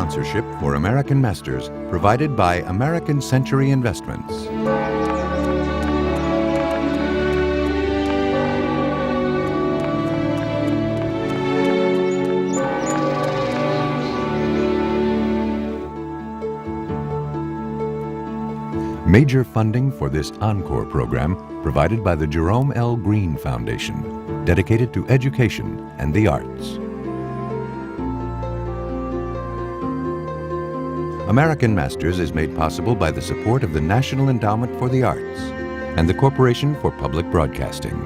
sponsorship for American Masters provided by American Century Investments. Major funding for this Encore program provided by the Jerome L. Green Foundation, dedicated to education and the arts. American Masters is made possible by the support of the National Endowment for the Arts and the Corporation for Public Broadcasting.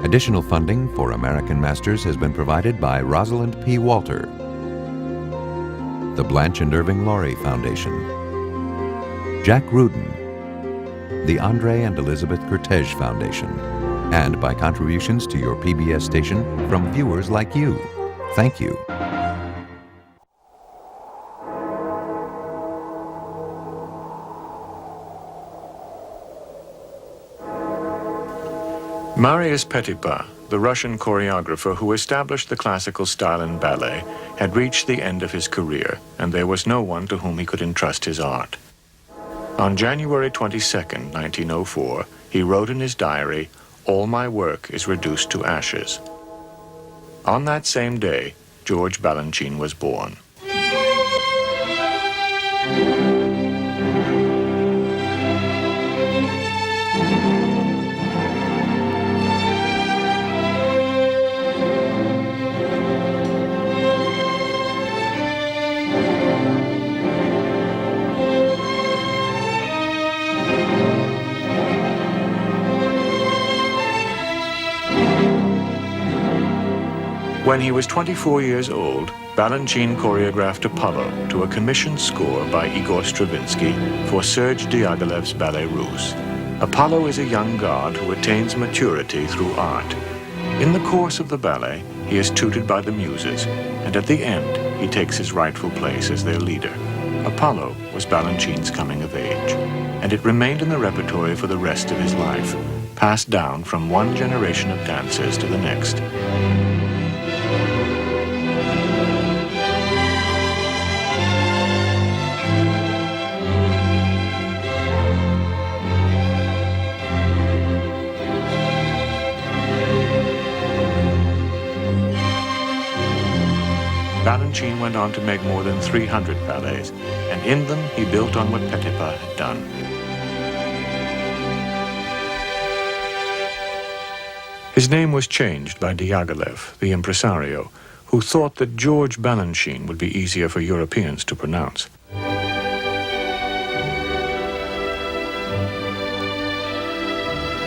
Additional funding for American Masters has been provided by Rosalind P. Walter, the Blanche and Irving Laurie Foundation, Jack Rudin, the Andre and Elizabeth Cortege Foundation, and by contributions to your PBS station from viewers like you. Thank you. Marius Petipa, the Russian choreographer who established the classical style in ballet, had reached the end of his career, and there was no one to whom he could entrust his art. On January 22, 1904, he wrote in his diary, "All my work is reduced to ashes." On that same day, George Balanchine was born. When he was 24 years old, Balanchine choreographed Apollo to a commissioned score by Igor Stravinsky for Serge Diaghilev's Ballet Russe. Apollo is a young god who attains maturity through art. In the course of the ballet, he is tutored by the muses, and at the end, he takes his rightful place as their leader. Apollo was Balanchine's coming of age, and it remained in the repertory for the rest of his life, passed down from one generation of dancers to the next. Balanchine went on to make more than 300 ballets, and in them he built on what Petipa had done. His name was changed by Diaghilev, the impresario, who thought that George Balanchine would be easier for Europeans to pronounce.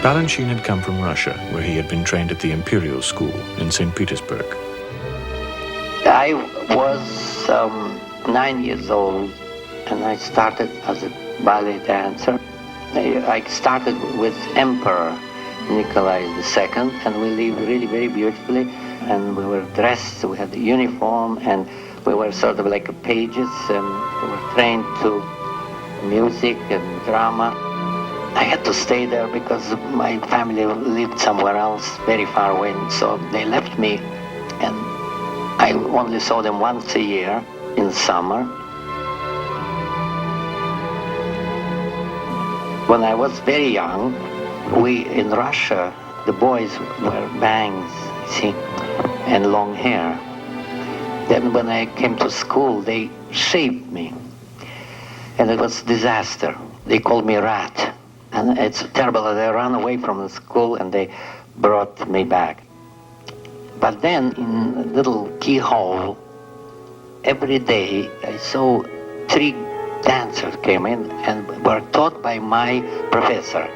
Balanchine had come from Russia, where he had been trained at the Imperial School in St. Petersburg. I was 9 years old, and I started as a ballet dancer. I started with Emperor Nikolai II, and we lived really very beautifully, and we were dressed, we had the uniform, and we were sort of like pages, and we were trained to music and drama. I had to stay there because my family lived somewhere else, very far away, so they left me, and I only saw them once a year in summer. When I was very young, in Russia, the boys wear bangs, see, and long hair. Then when I came to school, they shaved me, and it was a disaster. They called me rat, and it's terrible. They ran away from the school, and they brought me back. But then, in a little keyhole, every day I saw 3 dancers came in and were taught by my professor.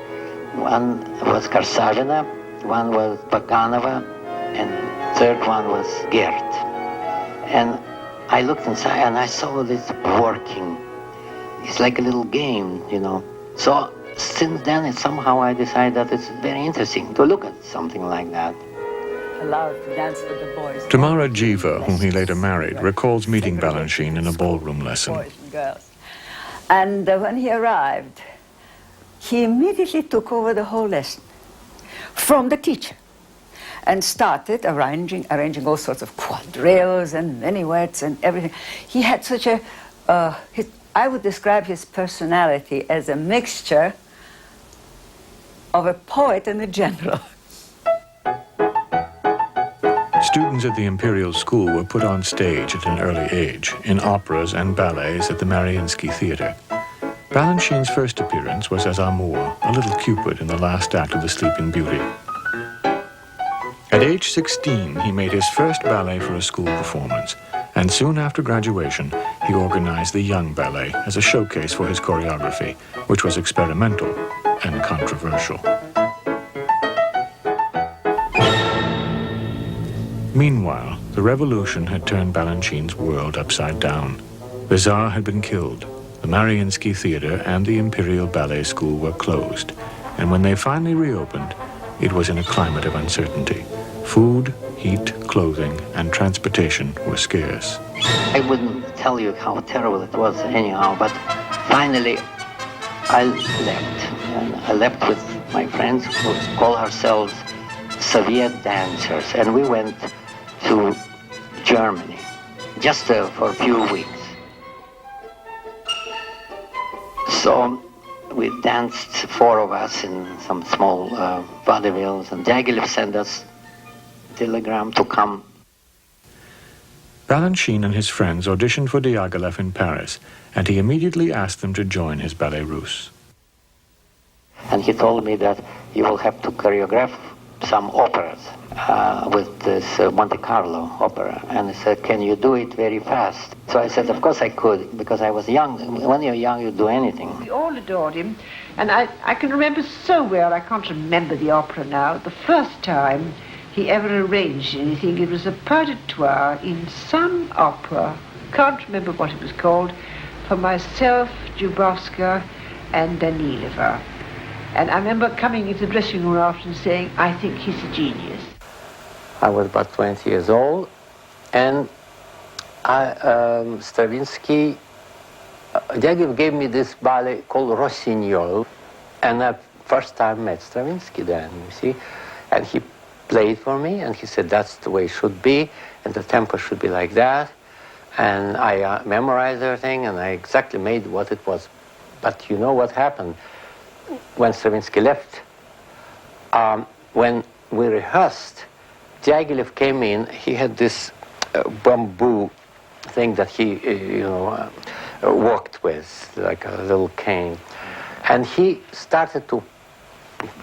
One was Karsavina, one was Bakanova, and third one was Gert. And I looked inside and I saw this working. It's like a little game, you know. So since then, somehow I decided that it's very interesting to look at something like that. Allowed to dance with the boys. Tamara Jiva, whom he later married, recalls meeting Balanchine in a ballroom lesson. Boys and girls. And when he arrived, he immediately took over the whole lesson from the teacher. and started arranging all sorts of quadrilles and minuets and everything. He had such a, I would describe his personality as a mixture of a poet and a general. Students at the Imperial School were put on stage at an early age, in operas and ballets at the Mariinsky Theatre. Balanchine's first appearance was as Amour, a little Cupid in the last act of The Sleeping Beauty. At age 16, he made his first ballet for a school performance, and soon after graduation, he organized the Young Ballet as a showcase for his choreography, which was experimental and controversial. Meanwhile, the revolution had turned Balanchine's world upside down. The Tsar had been killed, the Mariinsky Theatre and the Imperial Ballet School were closed, and when they finally reopened, it was in a climate of uncertainty. Food, heat, clothing, and transportation were scarce. I wouldn't tell you how terrible it was anyhow, but finally I left. And I left with my friends who call ourselves Soviet dancers, and we went to Germany just for a few weeks. So we danced, 4 of us, in some small vaudevilles, and Diaghilev sent us telegram to come. Balanchine and his friends auditioned for Diaghilev in Paris, and he immediately asked them to join his Ballet Russe. And he told me that you will have to choreograph some operas with this Monte Carlo opera. And he said, can you do it very fast? So I said, of course I could, because I was young. When you're young, you do anything. We all adored him, and I can remember so well, I can't remember the opera now, the first time he ever arranged anything. It was a pas de trois in some opera, can't remember what it was called, for myself, Dubrovska, and Danilova. And I remember coming into the dressing room after and saying, I think he's a genius. I was about 20 years old, and Stravinsky, Diaghilev gave me this ballet called Rossignol, and I first time met Stravinsky then, you see, and he played for me, and he said that's the way it should be, and the tempo should be like that, and I memorized everything, and I exactly made what it was. But you know what happened? When Stravinsky left, when we rehearsed, Diaghilev came in. He had this bamboo thing that he, worked with, like a little cane. And he started to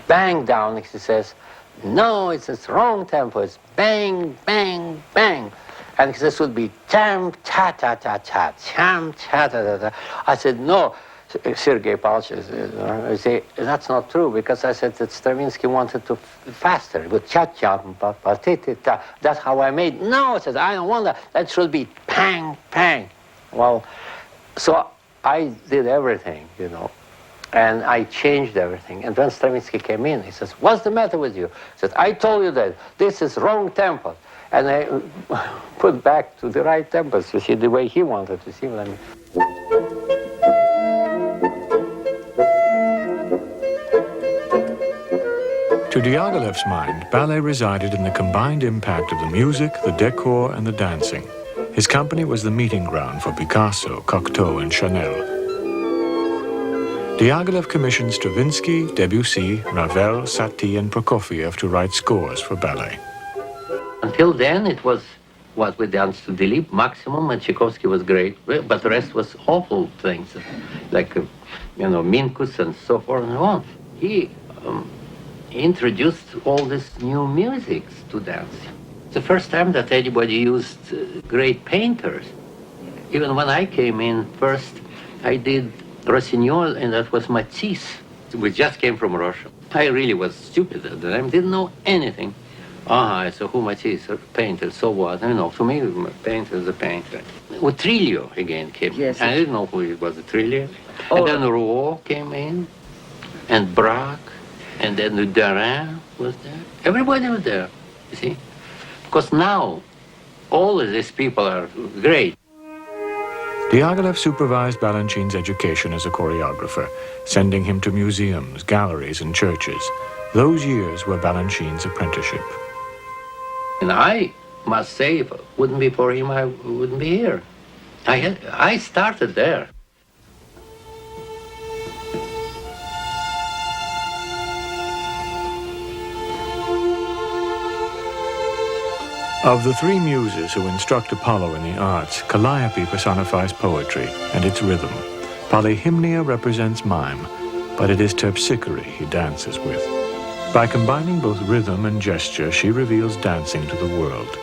bang down, he says, no, it's a wrong tempo, it's bang, bang, bang. And this would be tam, ta, ta, ta, ta, tam, ta, ta, ta, ta. I said, no. Sergei Pavlovich, I say, that's not true, because I said that Stravinsky wanted to faster, with cha-cha, pa-ti-ti-ta. That's how I made. No, I said, I don't want that. That should be pang, pang. Well, so I did everything, and I changed everything. And when Stravinsky came in, he says, what's the matter with you? I said, I told you that this is wrong tempo. And I put back to the right tempos, you see, the way he wanted to see them. To Diaghilev's mind, ballet resided in the combined impact of the music, the decor, and the dancing. His company was the meeting ground for Picasso, Cocteau, and Chanel. Diaghilev commissioned Stravinsky, Debussy, Ravel, Satie, and Prokofiev to write scores for ballet. Until then, it was what we danced to Dilip maximum, and Tchaikovsky was great, but the rest was awful things, like, Minkus and so forth and so on. He introduced all this new music to dance. It's the first time that anybody used great painters. Even when I came in first, I did Rossignol, and that was Matisse. We just came from Russia. I really was stupid at the time, didn't know anything. So who Matisse, a painter, so what? To me, a painter is a painter. Trillo again came. Yes. I didn't know who it was, Trillo. And then Rouault came in, and Braque. And then the Darin was there. Everybody was there, you see. Because now, all of these people are great. Diaghilev supervised Balanchine's education as a choreographer, sending him to museums, galleries, and churches. Those years were Balanchine's apprenticeship. And I must say, if it wouldn't be for him, I wouldn't be here. I started there. Of the three muses who instruct Apollo in the arts, Calliope personifies poetry and its rhythm. Polyhymnia represents mime, but it is terpsichore he dances with. By combining both rhythm and gesture, she reveals dancing to the world.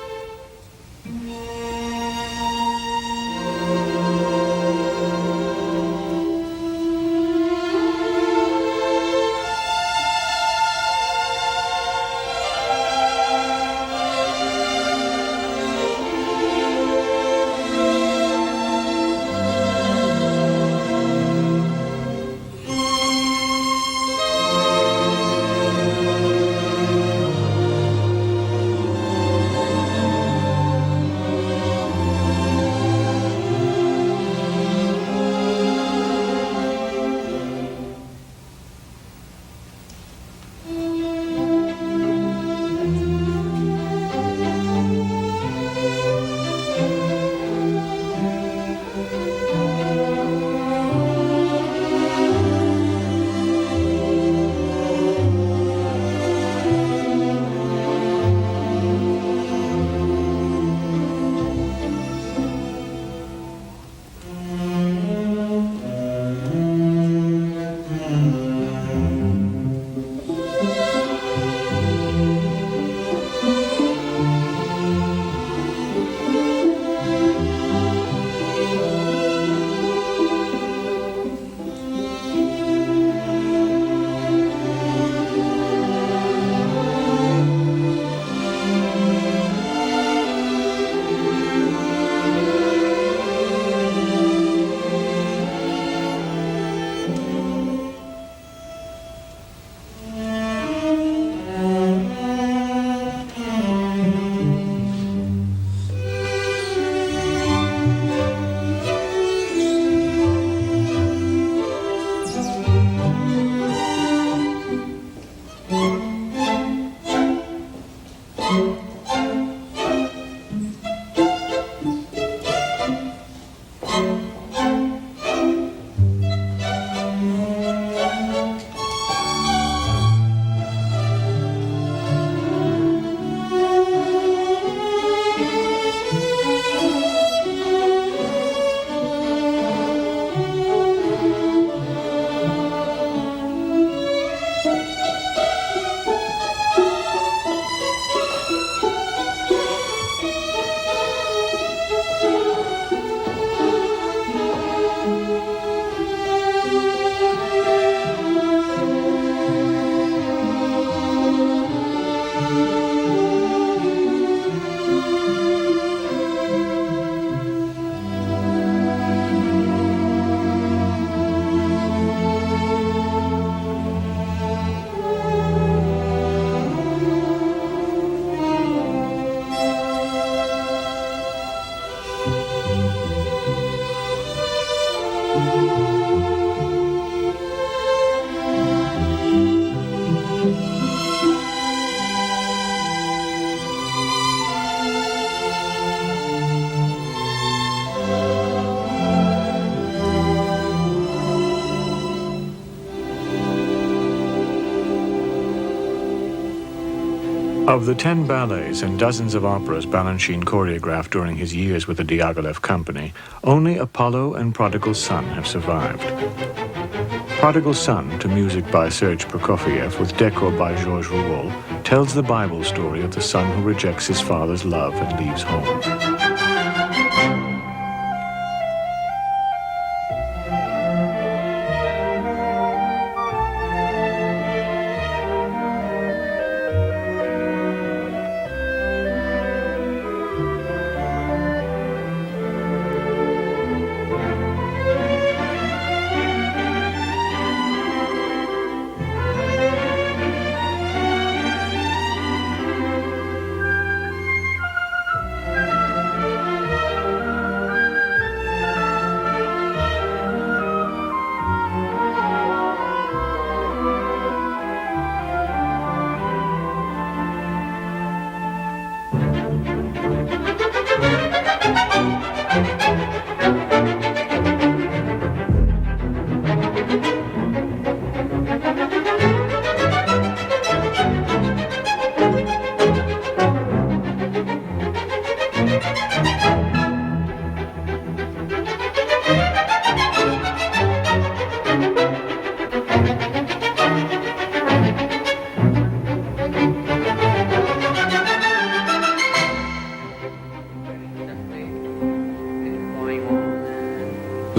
Of the 10 ballets and dozens of operas Balanchine choreographed during his years with the Diaghilev Company, only Apollo and Prodigal Son have survived. Prodigal Son, to music by Serge Prokofiev with decor by Georges Rouault, tells the Bible story of the son who rejects his father's love and leaves home.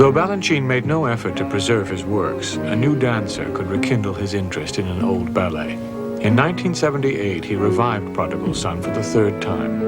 Though Balanchine made no effort to preserve his works, a new dancer could rekindle his interest in an old ballet. In 1978, he revived Prodigal Son for the third time.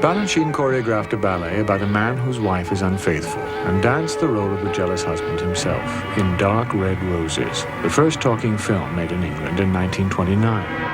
Balanchine choreographed a ballet about a man whose wife is unfaithful and danced the role of the jealous husband himself in Dark Red Roses, the first talking film made in England in 1929.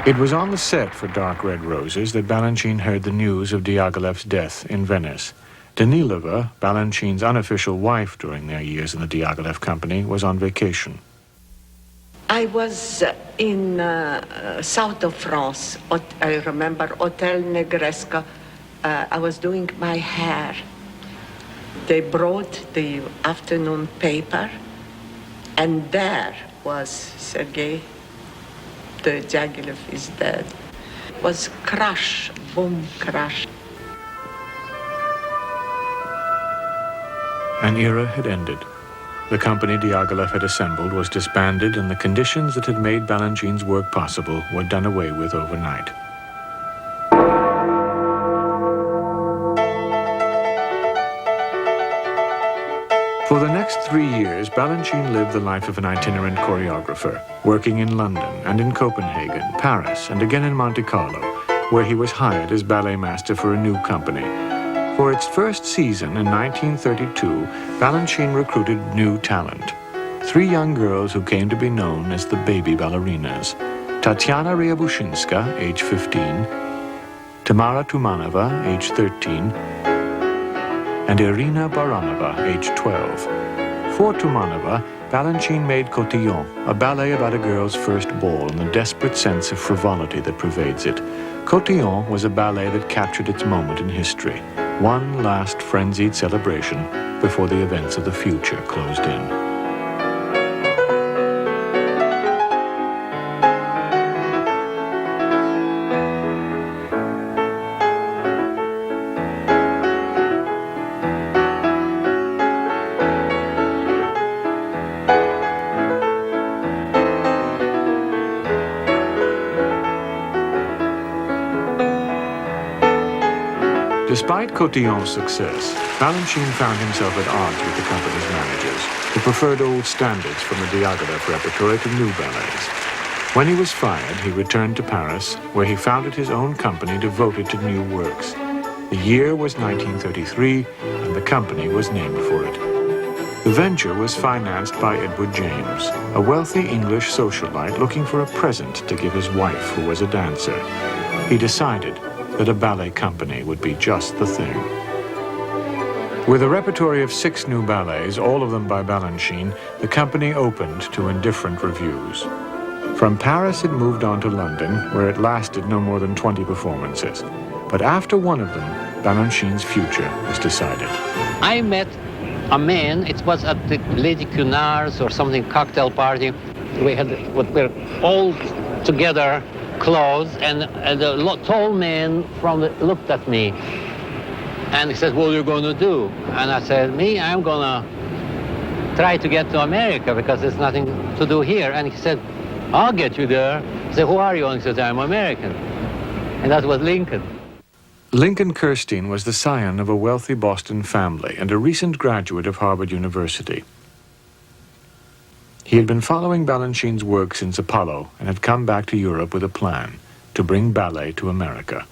It was on the set for Dark Red Roses that Balanchine heard the news of Diaghilev's death in Venice. Danilova, Balanchine's unofficial wife during their years in the Diaghilev company, was on vacation. I was in south of France. I remember Hotel Negresca. I was doing my hair. They brought the afternoon paper, and there was Sergei. The Diaghilev is dead. Was crushed boom, crash. An era had ended. The company Diaghilev had assembled was disbanded, and the conditions that had made Balanchine's work possible were done away with overnight. For the next 3 years, Balanchine lived the life of an itinerant choreographer, working in London and in Copenhagen, Paris, and again in Monte Carlo, where he was hired as ballet master for a new company. For its first season in 1932, Balanchine recruited new talent. 3 young girls who came to be known as the baby ballerinas: Tatiana Ryabushinska, age 15, Tamara Tumanova, age 13, and Irina Baranova, age 12. For Tumanova, Balanchine made Cotillon, a ballet about a girl's first ball and the desperate sense of frivolity that pervades it. Cotillon was a ballet that captured its moment in history, one last frenzied celebration before the events of the future closed in. Despite Cotillon's success, Balanchine found himself at odds with the company's managers, who preferred old standards from the Diaghilev repertory to new ballets. When he was fired, he returned to Paris, where he founded his own company devoted to new works. The year was 1933, and the company was named for it. The venture was financed by Edward James, a wealthy English socialite looking for a present to give his wife, who was a dancer. He decided that a ballet company would be just the thing. With a repertory of 6 new ballets, all of them by Balanchine, the company opened to indifferent reviews. From Paris, it moved on to London, where it lasted no more than 20 performances. But after one of them, Balanchine's future was decided. I met a man, it was at the Lady Cunard's or something, cocktail party. We were all together, clothes, and the tall man looked at me and he said, "What are you going to do?" And I said, I'm going to try to get to America because there's nothing to do here. And he said, "I'll get you there." I said, "Who are you?" And he said, "I'm American." And that was Lincoln. Lincoln Kirstein was the scion of a wealthy Boston family and a recent graduate of Harvard University. He had been following Balanchine's work since Apollo and had come back to Europe with a plan to bring ballet to America.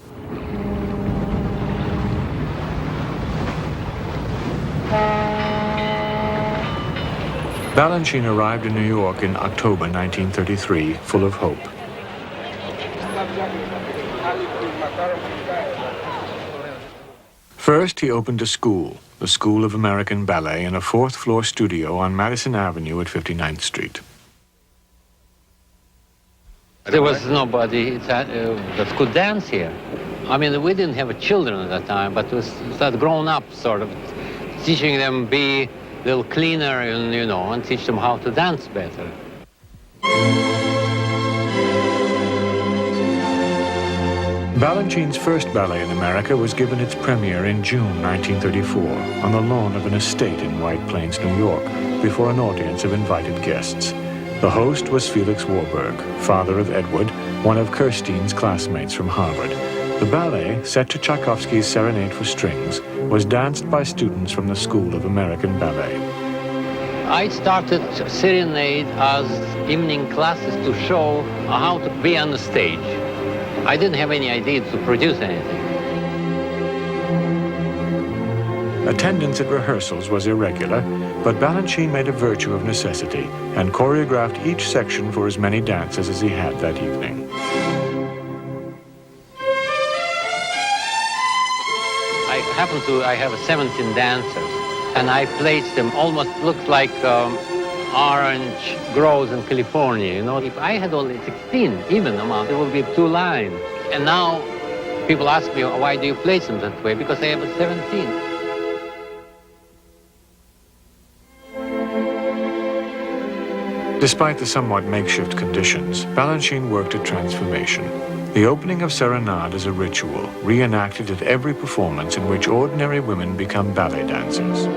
Balanchine arrived in New York in October 1933, full of hope. First, he opened a school, the School of American Ballet, in a 4th-floor studio on Madison Avenue at 59th Street. There was nobody that could dance here. I mean, we didn't have children at that time, but it was that grown-up sort of, teaching them be a little cleaner and, and teach them how to dance better. Balanchine's first ballet in America was given its premiere in June 1934 on the lawn of an estate in White Plains, New York, before an audience of invited guests. The host was Felix Warburg, father of Edward, one of Kirstein's classmates from Harvard. The ballet, set to Tchaikovsky's Serenade for Strings, was danced by students from the School of American Ballet. I started Serenade as evening classes to show how to be on the stage. I didn't have any idea to produce anything. Attendance at rehearsals was irregular, but Balanchine made a virtue of necessity and choreographed each section for as many dances as he had that evening. I have 17 dancers, and I placed them almost looked like orange grows in California, If I had only 16 even amount, it would be 2 lines. And now people ask me, why do you place them that way? Because I have a 17. Despite the somewhat makeshift conditions, Balanchine worked at transformation. The opening of Serenade is a ritual, reenacted at every performance in which ordinary women become ballet dancers.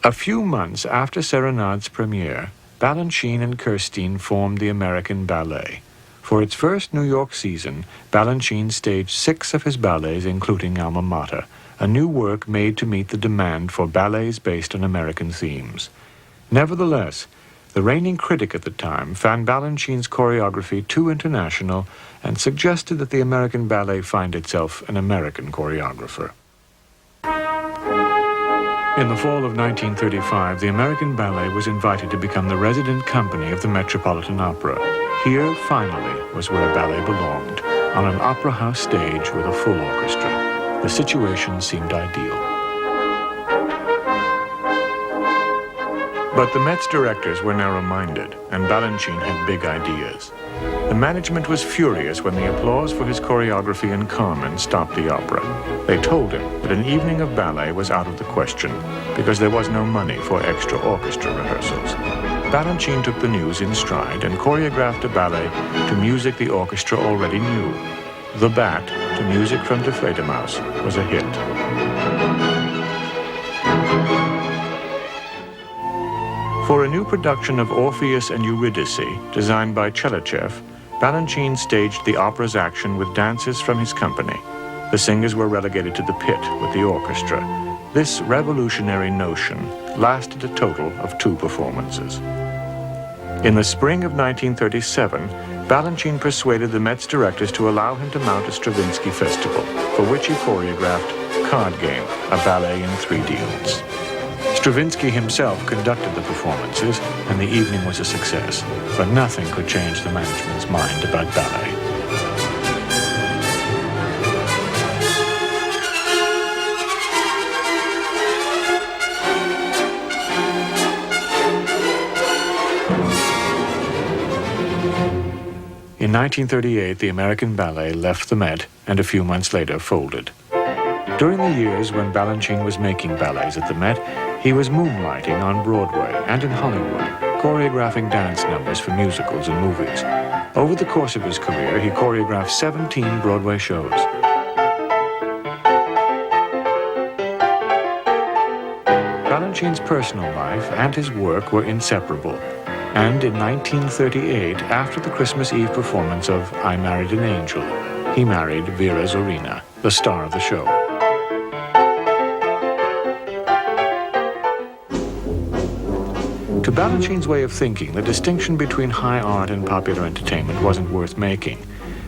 A few months after Serenade's premiere, Balanchine and Kirstein formed the American Ballet. For its first New York season, Balanchine staged 6 of his ballets, including Alma Mater, a new work made to meet the demand for ballets based on American themes. Nevertheless, the reigning critic at the time found Balanchine's choreography too international and suggested that the American ballet find itself an American choreographer. In the fall of 1935, the American Ballet was invited to become the resident company of the Metropolitan Opera. Here, finally, was where ballet belonged, on an opera house stage with a full orchestra. The situation seemed ideal. But the Met's directors were narrow-minded, and Balanchine had big ideas. The management was furious when the applause for his choreography in Carmen stopped the opera. They told him that an evening of ballet was out of the question because there was no money for extra orchestra rehearsals. Balanchine took the news in stride and choreographed a ballet to music the orchestra already knew. The Bat, to music from De Fledermaus, was a hit. For a new production of Orpheus and Eurydice, designed by Chelachev, Balanchine staged the opera's action with dances from his company. The singers were relegated to the pit with the orchestra. This revolutionary notion lasted a total of 2 performances. In the spring of 1937, Balanchine persuaded the Met's directors to allow him to mount a Stravinsky festival, for which he choreographed Card Game, a ballet in 3 deals. Stravinsky himself conducted the performances, and the evening was a success, but nothing could change the management's mind about ballet. In 1938, the American ballet left the Met and a few months later folded. During the years when Balanchine was making ballets at the Met, he was moonlighting on Broadway and in Hollywood, choreographing dance numbers for musicals and movies. Over the course of his career, he choreographed 17 Broadway shows. Balanchine's personal life and his work were inseparable. And in 1938, after the Christmas Eve performance of I Married an Angel, he married Vera Zorina, the star of the show. To Balanchine's way of thinking, the distinction between high art and popular entertainment wasn't worth making.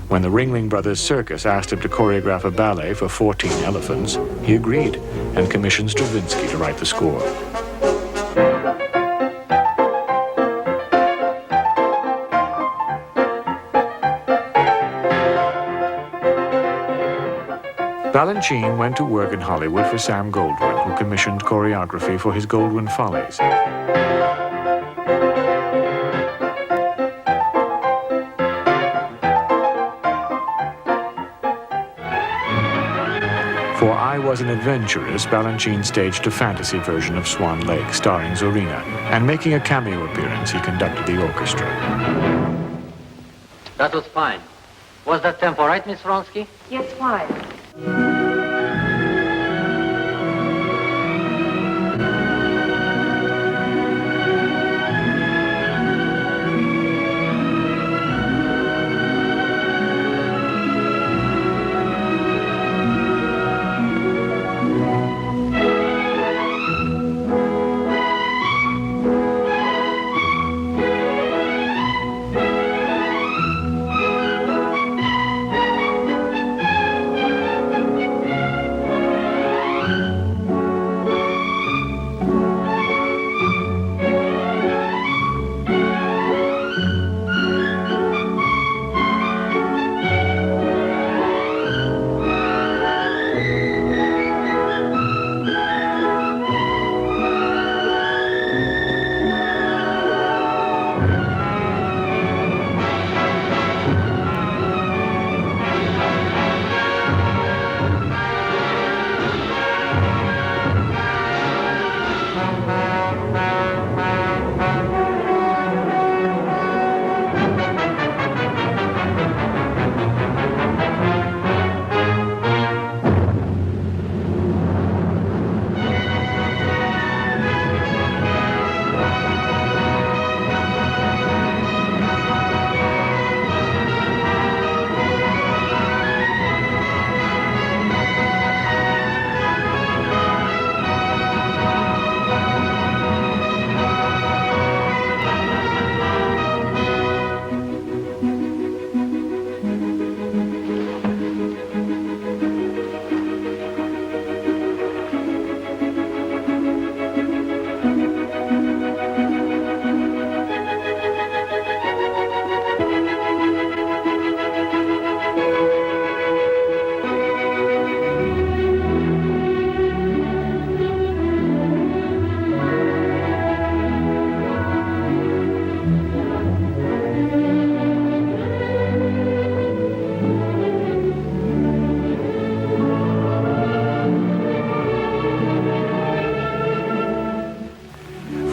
When the Ringling Brothers Circus asked him to choreograph a ballet for 14 elephants, he agreed and commissioned Stravinsky to write the score. Balanchine went to work in Hollywood for Sam Goldwyn, who commissioned choreography for his Goldwyn Follies. For I Was an Adventuress, Balanchine staged a fantasy version of Swan Lake starring Zorina, and making a cameo appearance, he conducted the orchestra. That was fine. Was that tempo right, Miss Vronsky? Yes, fine.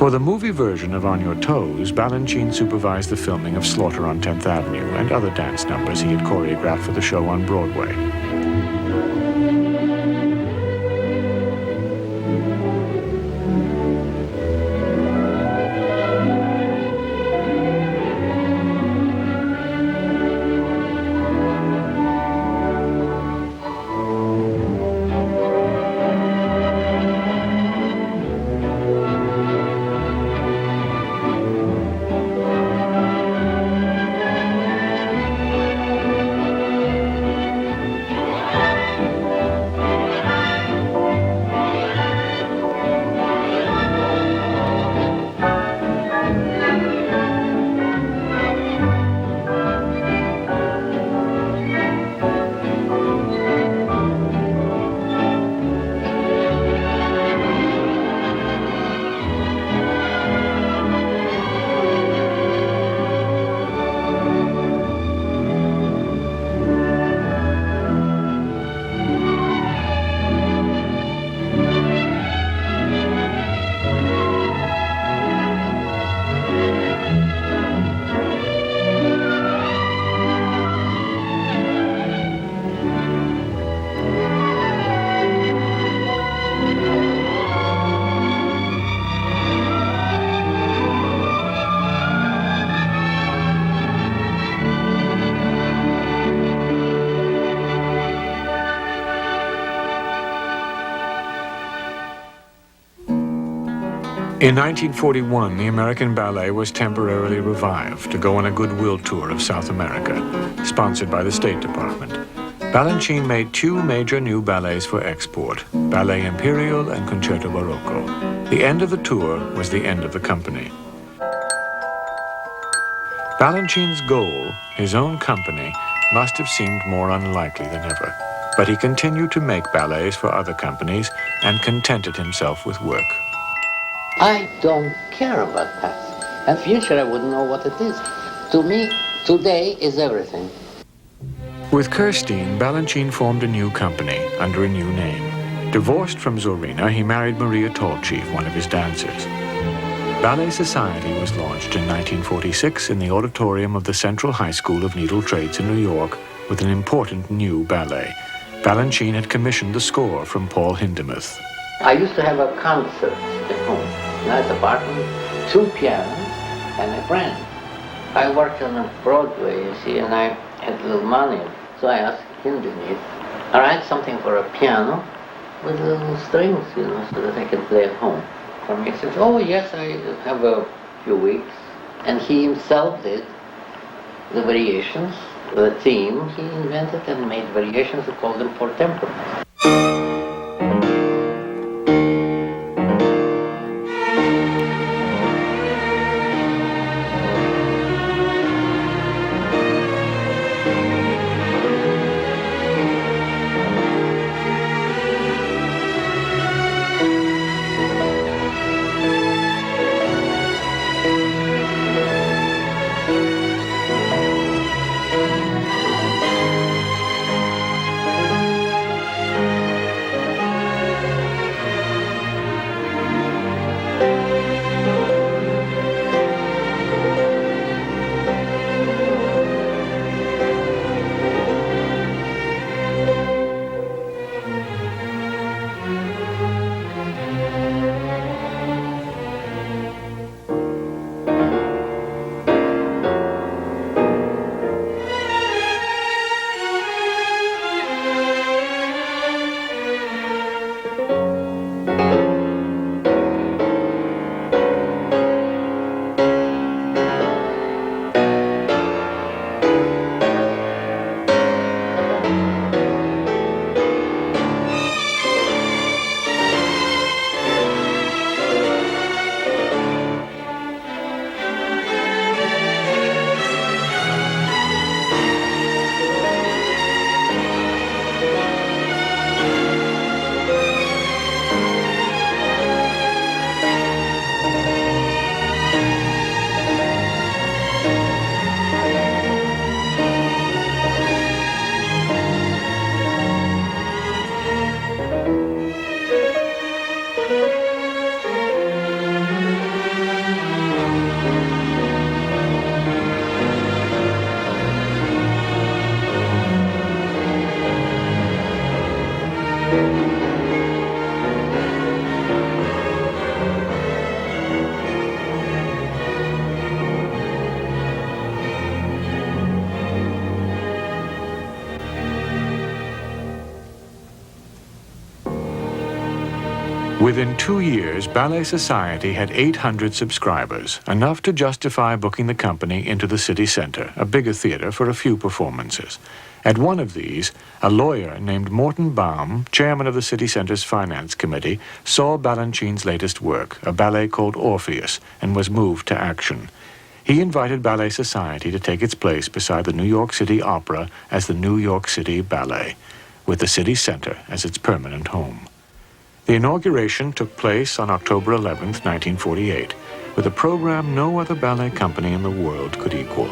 For the movie version of On Your Toes, Balanchine supervised the filming of Slaughter on 10th Avenue and other dance numbers he had choreographed for the show on Broadway. In 1941, the American Ballet was temporarily revived to go on a goodwill tour of South America, sponsored by the State Department. Balanchine made two major new ballets for export, Ballet Imperial and Concerto Barocco. The end of the tour was the end of the company. Balanchine's goal, his own company, must have seemed more unlikely than ever. But he continued to make ballets for other companies and contented himself with work. I don't care about past. And future, I wouldn't know what it is. To me, today is everything. With Kirstein, Balanchine formed a new company under a new name. Divorced from Zorina, he married Maria Tallchief, one of his dancers. Ballet Society was launched in 1946 in the auditorium of the Central High School of Needle Trades in New York with an important new ballet. Balanchine had commissioned the score from Paul Hindemith. I used to have a concert at home. Nice apartment, two pianos, and a friend. I worked on Broadway, you see, and I had little money. So I asked Hindemith, I write something for a piano with little strings, you know, so that I can play at home. For me, he said, oh yes, I have a few weeks. And he himself did the variations, the theme he invented and made variations, he called them for temperaments. Within 2 years, Ballet Society had 800 subscribers, enough to justify booking the company into the city center, a bigger theater, for a few performances. At one of these, a lawyer named Morton Baum, chairman of the city center's finance committee, saw Balanchine's latest work, a ballet called Orpheus, and was moved to action. He invited Ballet Society to take its place beside the New York City Opera as the New York City Ballet, with the city center as its permanent home. The inauguration took place on October 11, 1948, with a program no other ballet company in the world could equal.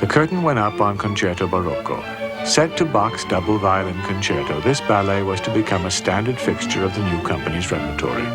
The curtain went up on Concerto Barocco. Set to Bach's double violin concerto, this ballet was to become a standard fixture of the new company's repertory.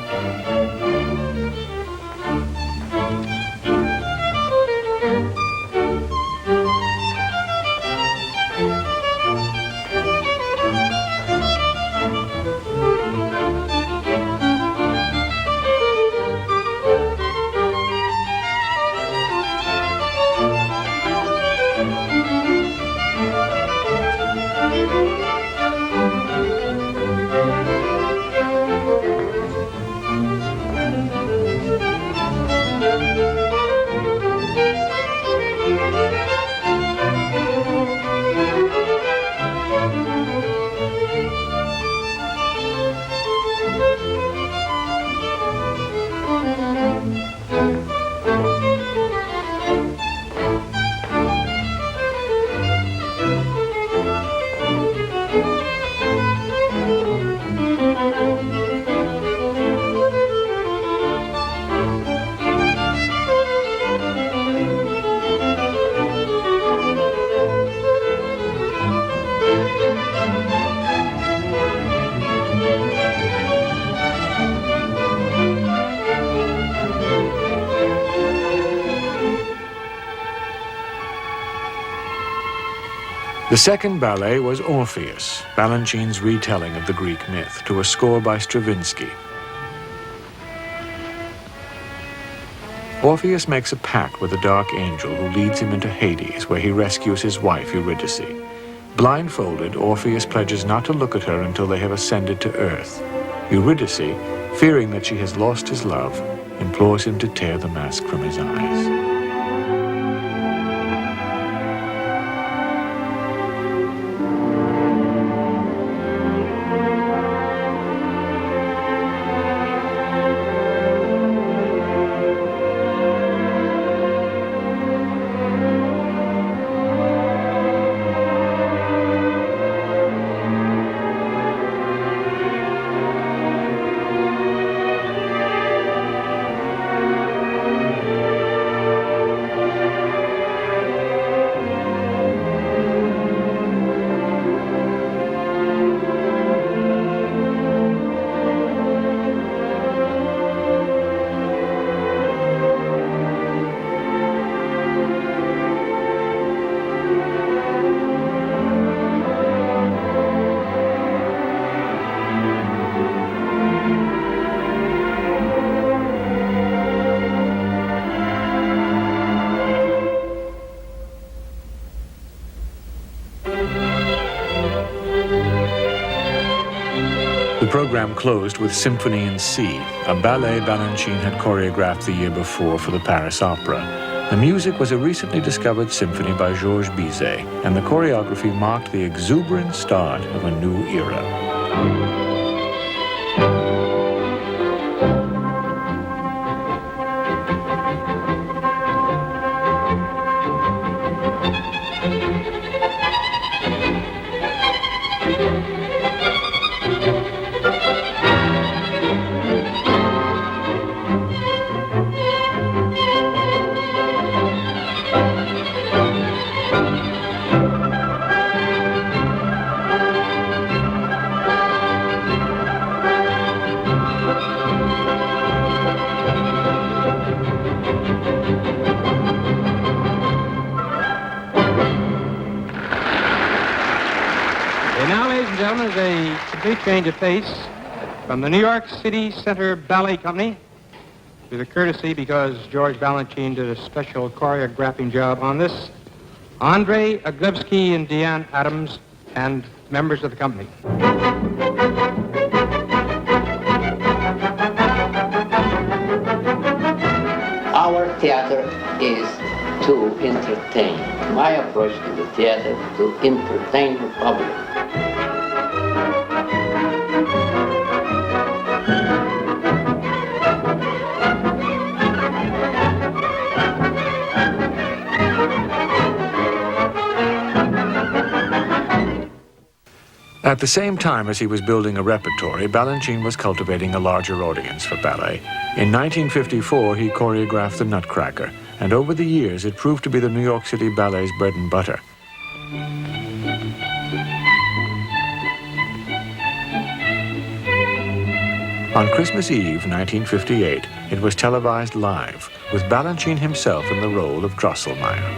The second ballet was Orpheus, Balanchine's retelling of the Greek myth, to a score by Stravinsky. Orpheus makes a pact with a dark angel who leads him into Hades, where he rescues his wife, Eurydice. Blindfolded, Orpheus pledges not to look at her until they have ascended to earth. Eurydice, fearing that she has lost his love, implores him to tear the mask from his eyes. The program closed with Symphony in C, a ballet Balanchine had choreographed the year before for the Paris Opera. The music was a recently discovered symphony by Georges Bizet, and the choreography marked the exuberant start of a new era. a complete change of pace from the New York City Center Ballet Company, with a courtesy because George Balanchine did a special choreographing job on this, Andrei Aglevsky and Deanne Adams, and members of the company. Our theater is to entertain. My approach to the theater is to entertain the public. At the same time as he was building a repertory, Balanchine was cultivating a larger audience for ballet. In 1954, he choreographed The Nutcracker, and over the years, it proved to be the New York City Ballet's bread and butter. On Christmas Eve, 1958, it was televised live, with Balanchine himself in the role of Drosselmeyer.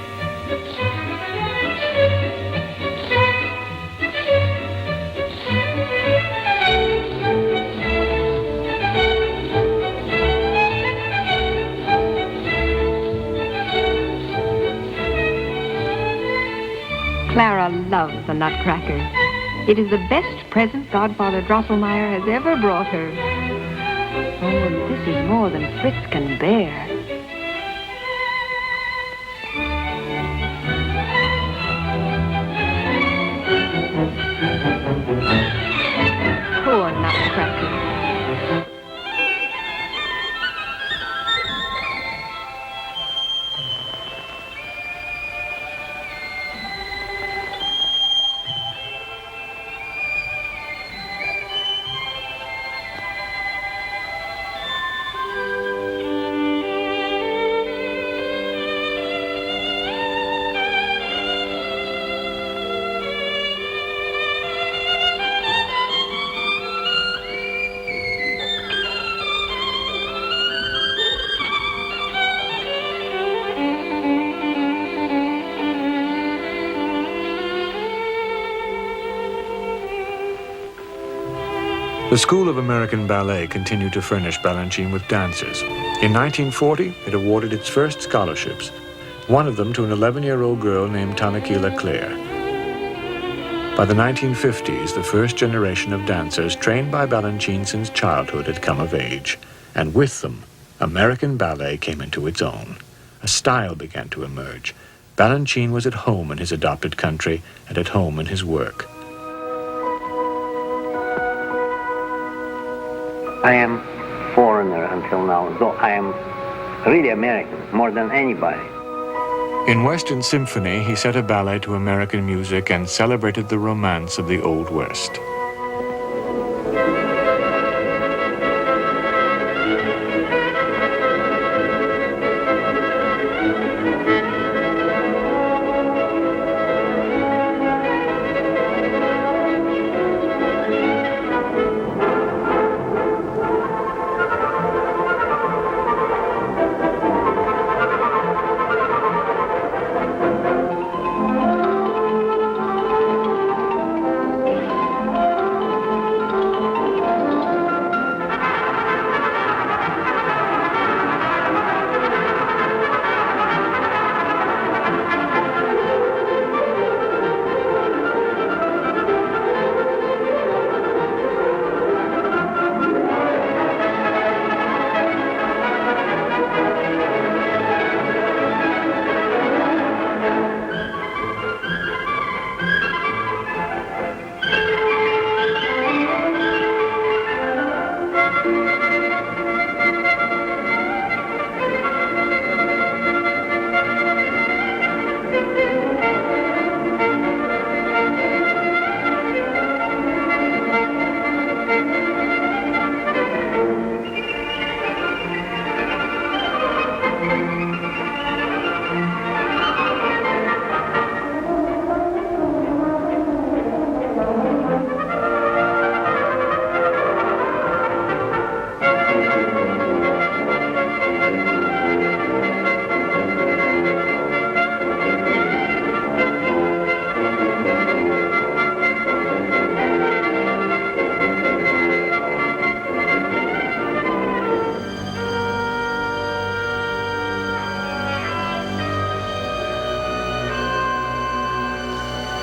Clara loves the Nutcracker. It is the best present Godfather Drosselmeyer has ever brought her. Oh, this is more than Fritz can bear. Poor Nutcracker. The School of American Ballet continued to furnish Balanchine with dancers. In 1940, it awarded its first scholarships, one of them to an 11-year-old girl named Tanaki Leclerc. By the 1950s, the first generation of dancers trained by Balanchine since childhood had come of age, and with them, American ballet came into its own. A style began to emerge. Balanchine was at home in his adopted country and at home in his work. I am foreigner until now, though I am really American, more than anybody. In Western Symphony, he set a ballet to American music and celebrated the romance of the Old West.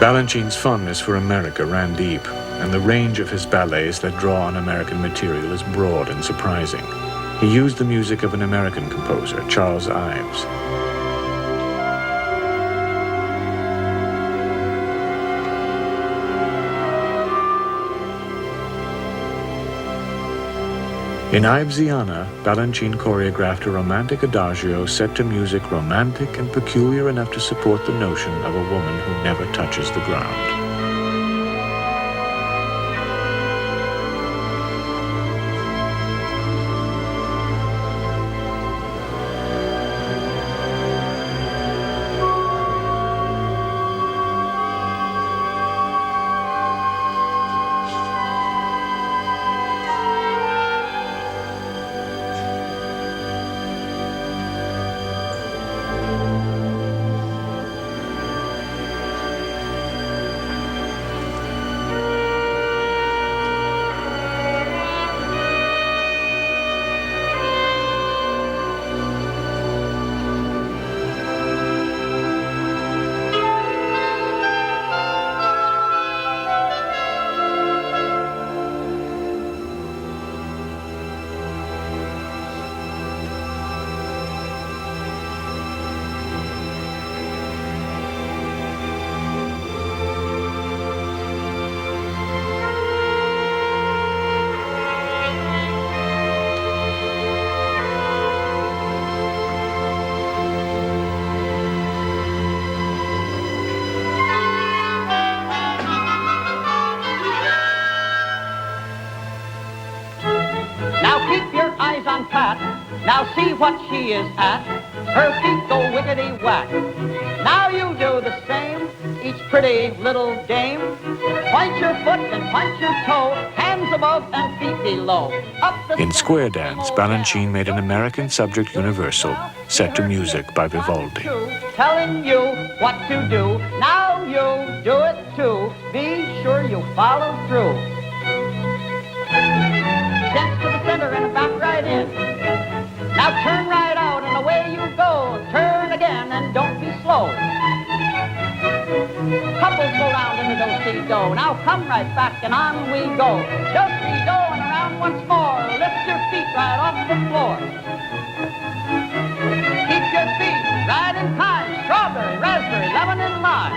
Balanchine's fondness for America ran deep, and the range of his ballets that draw on American material is broad and surprising. He used the music of an American composer, Charles Ives. In Ivesiana, Balanchine choreographed a romantic adagio set to music romantic and peculiar enough to support the notion of a woman who never touches the ground. On Pat. Now see what she is at. Her feet go wickety-whack. Now you do the same, each pretty little dame. Point your foot and point your toe, hands above and feet below. Up the In square dance, Balanchine made an American subject universal, set to music by Vivaldi. Telling you what to do. Now you do it too. Be sure you follow through. Dance to the center and back right in. Now turn right out and away you go. Turn again and don't be slow. Couples go round in the do-si-do. Now come right back and on we go. Do-si-do and around once more. Lift your feet right off the floor. Keep your feet right in time. Strawberry, raspberry, lemon and lime.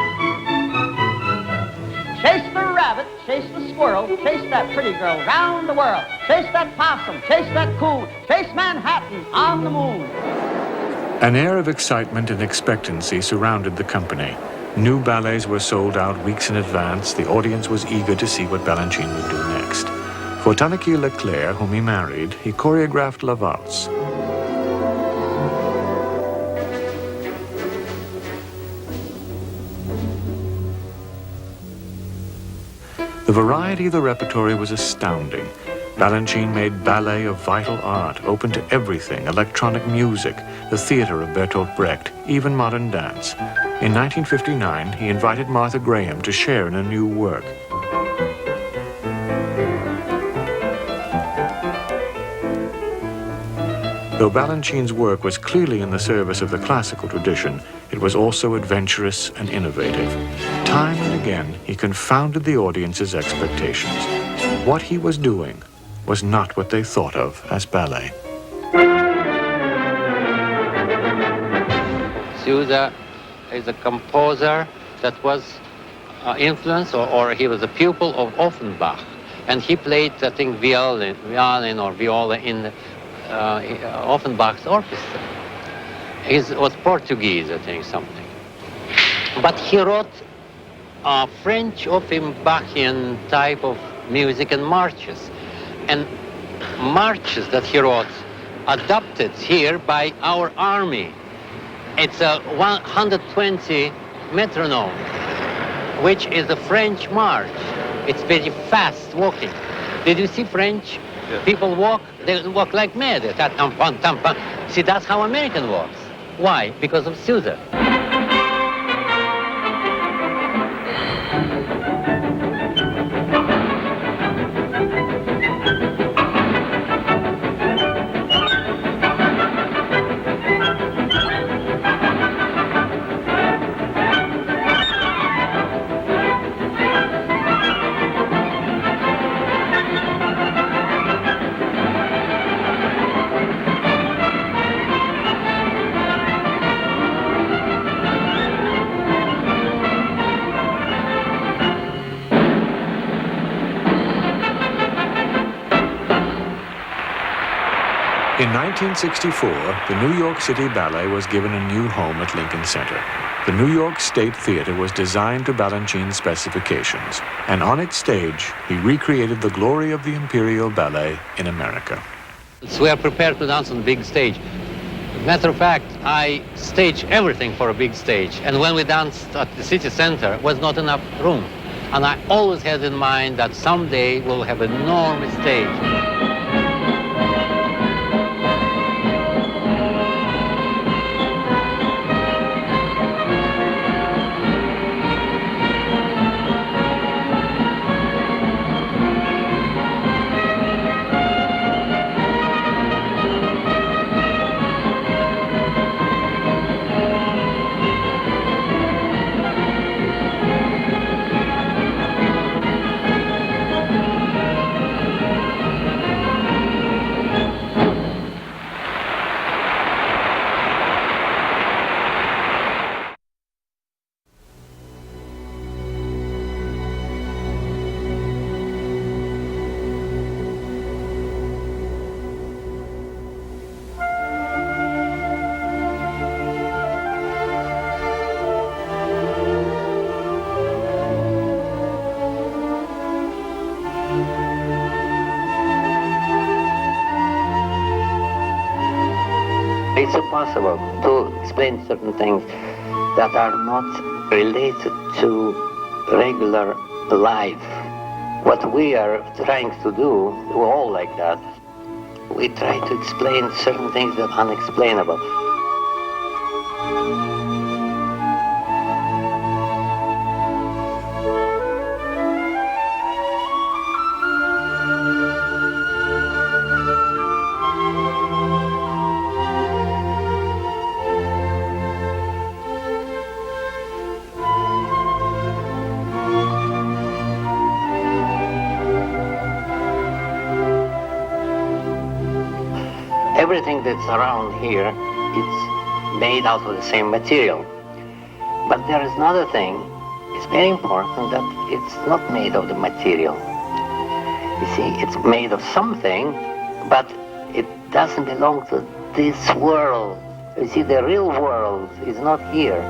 Chase the rabbit, chase the squirrel, chase that pretty girl round the world. Chase that possum, chase that coon, chase Manhattan on the moon. An air of excitement and expectancy surrounded the company. New ballets were sold out weeks in advance. The audience was eager to see what Balanchine would do next. For Tanaki Leclerc, whom he married, he choreographed La Valse. The variety of the repertory was astounding. Balanchine made ballet a vital art, open to everything, electronic music, the theater of Bertolt Brecht, even modern dance. In 1959, he invited Martha Graham to share in a new work. Though Balanchine's work was clearly in the service of the classical tradition, it was also adventurous and innovative. Time and again, he confounded the audience's expectations. What he was doing was not what they thought of as ballet. Sousa is a composer that was influenced, or he was a pupil of Offenbach. And he played, I think, violin or viola in Offenbach's orchestra. He was Portuguese, I think, something. But he wrote French Offenbachian type of music and marches. And marches that he wrote adopted here by our army. It's a 120 metronome, which is a French march. It's very fast walking. Did you see French people walk? They walk like mad. See, that's how American walks. Why? Because of Sousa. In 1964, the New York City Ballet was given a new home at Lincoln Center. The New York State Theater was designed to Balanchine's specifications, and on its stage, he recreated the glory of the Imperial Ballet in America. We are prepared to dance on a big stage. Matter of fact, I stage everything for a big stage, and when we danced at the city center, was not enough room. And I always had in mind that someday we'll have an enormous stage. It's impossible to explain certain things that are not related to regular life. What we are trying to do, we're all like that. We try to explain certain things that are unexplainable. Everything that's around here, it's made out of the same material. But there is another thing, it's very important that it's not made of the material. You see, it's made of something, but it doesn't belong to this world. You see, the real world is not here.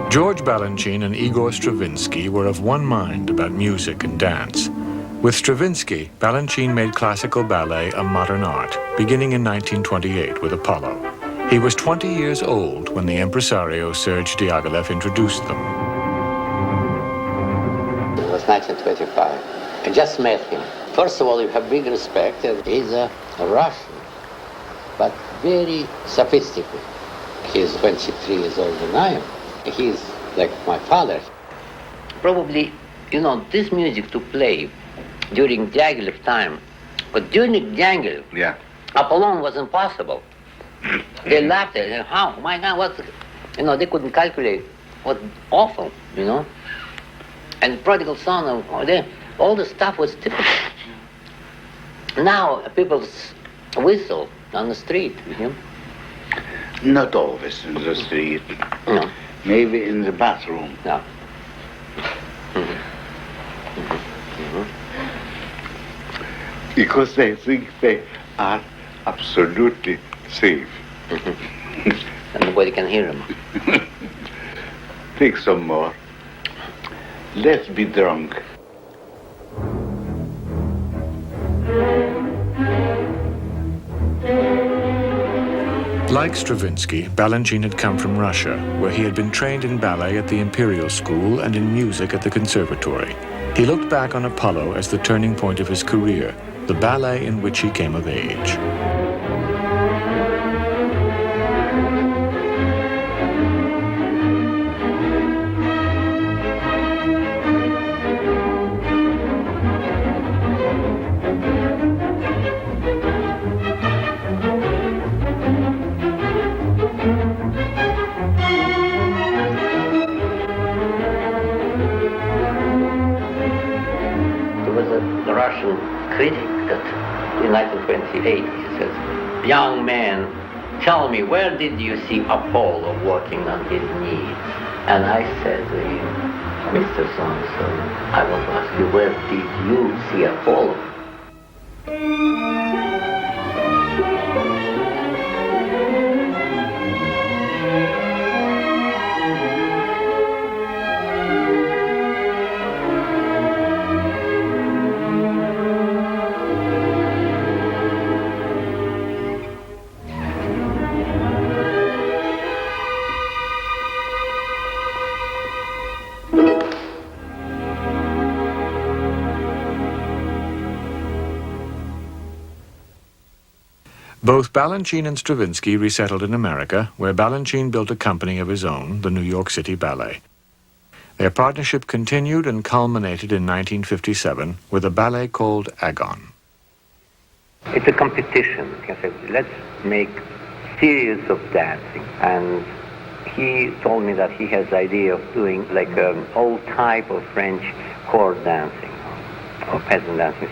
George Balanchine and Igor Stravinsky were of one mind about music and dance. With Stravinsky, Balanchine made classical ballet a modern art, beginning in 1928 with Apollo. He was 20 years old when the impresario Serge Diaghilev introduced them. It was 1925. I just met him. First of all, you have big respect, and he's a Russian, but very sophisticated. He's 23 years older than I am. He's like my father. Probably, you know, this music to play during Diaghilev time, but during Diaghilev, Apollon was impossible. They laughed at it. How? My God, what? You know, they couldn't calculate. What awful, you know? And Prodigal Son, all the stuff was typical. Now, people whistle on the street, you know? Not always in the street. No. Maybe in the bathroom. No. Because they think they are absolutely Safe. And nobody can hear him. Take some more. Let's be drunk. Like Stravinsky, Balanchine had come from Russia, where he had been trained in ballet at the Imperial School and in music at the Conservatory. He looked back on Apollo as the turning point of his career, the ballet in which he came of age. The Russian critic that in 1928 he says, "Young man, tell me, where did you see Apollo walking on his knees?" And I said to him, "Mr. So-and-so, I want to ask you, where did you see Apollo?" Both Balanchine and Stravinsky resettled in America, where Balanchine built a company of his own, the New York City Ballet. Their partnership continued and culminated in 1957 with a ballet called Agon. It's a competition. He said, let's make series of dancing. And he told me that he has the idea of doing like an old type of French court dancing or peasant dancing.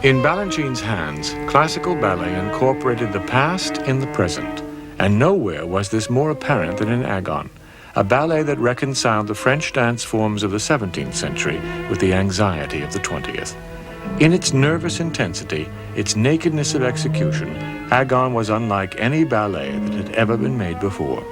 In Balanchine's hands, classical ballet incorporated the past in the present, and nowhere was this more apparent than in Agon, a ballet that reconciled the French dance forms of the 17th century with the anxiety of the 20th. In its nervous intensity, its nakedness of execution, Agon was unlike any ballet that had ever been made before.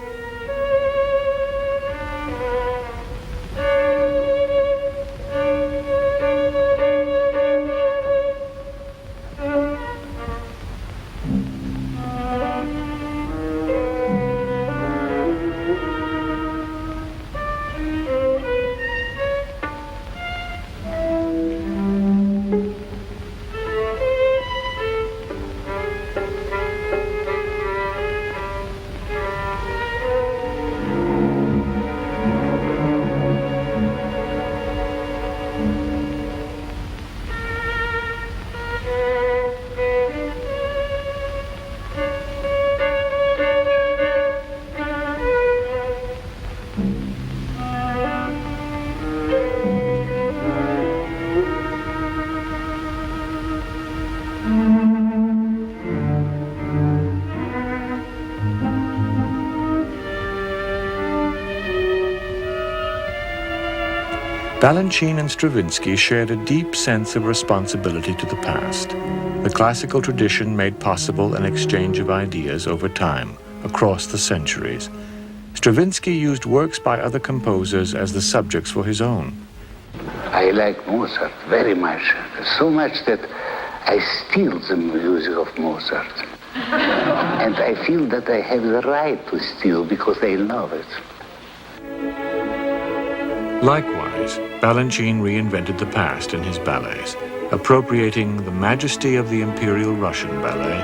Balanchine and Stravinsky shared a deep sense of responsibility to the past. The classical tradition made possible an exchange of ideas over time, across the centuries. Stravinsky used works by other composers as the subjects for his own. I like Mozart very much, so much that I steal the music of Mozart. And I feel that I have the right to steal because I love it. Likewise, Balanchine reinvented the past in his ballets, appropriating the majesty of the Imperial Russian ballet,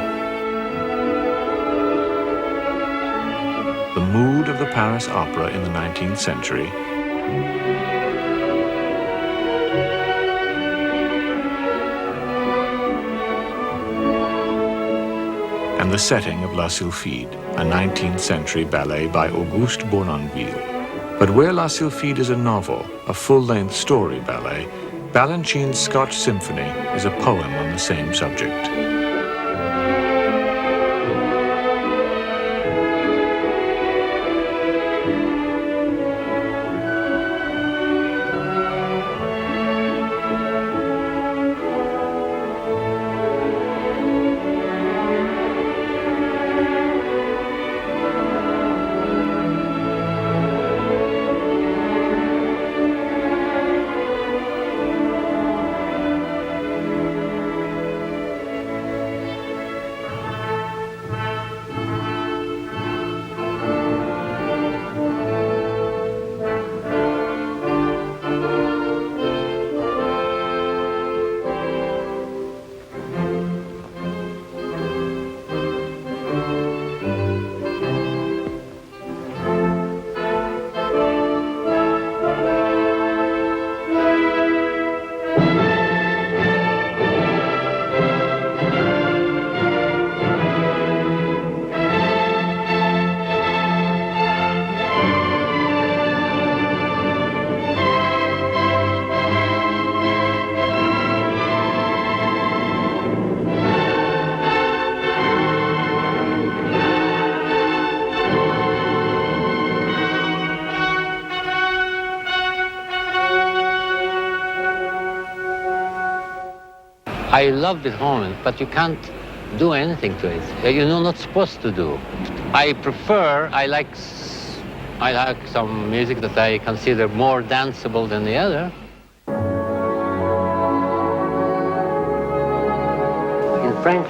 the mood of the Paris opera in the 19th century, and the setting of La Sylphide, a 19th century ballet by Auguste Bournonville. But where La Sylphide is a novel, a full-length story ballet, Balanchine's Scotch Symphony is a poem on the same subject. I love Beethoven, but you can't do anything to it. You're not supposed to do. I like some music that I consider more danceable than the other. In French,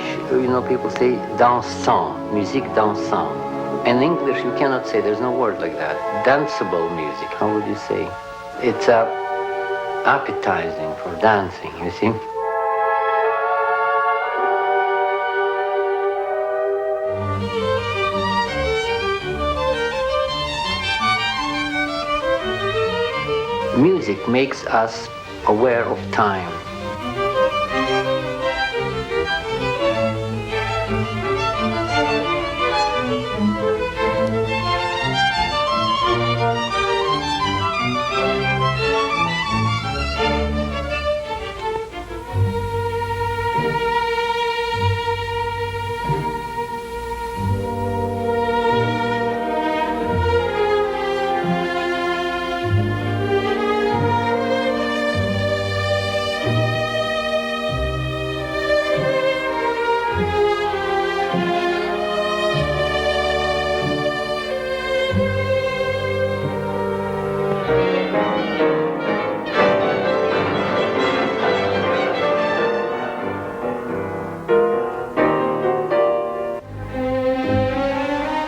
people say dansant, musique dansant. In English, you cannot say, there's no word like that. Danceable music, how would you say? It's appetizing for dancing, you see? Music makes us aware of time.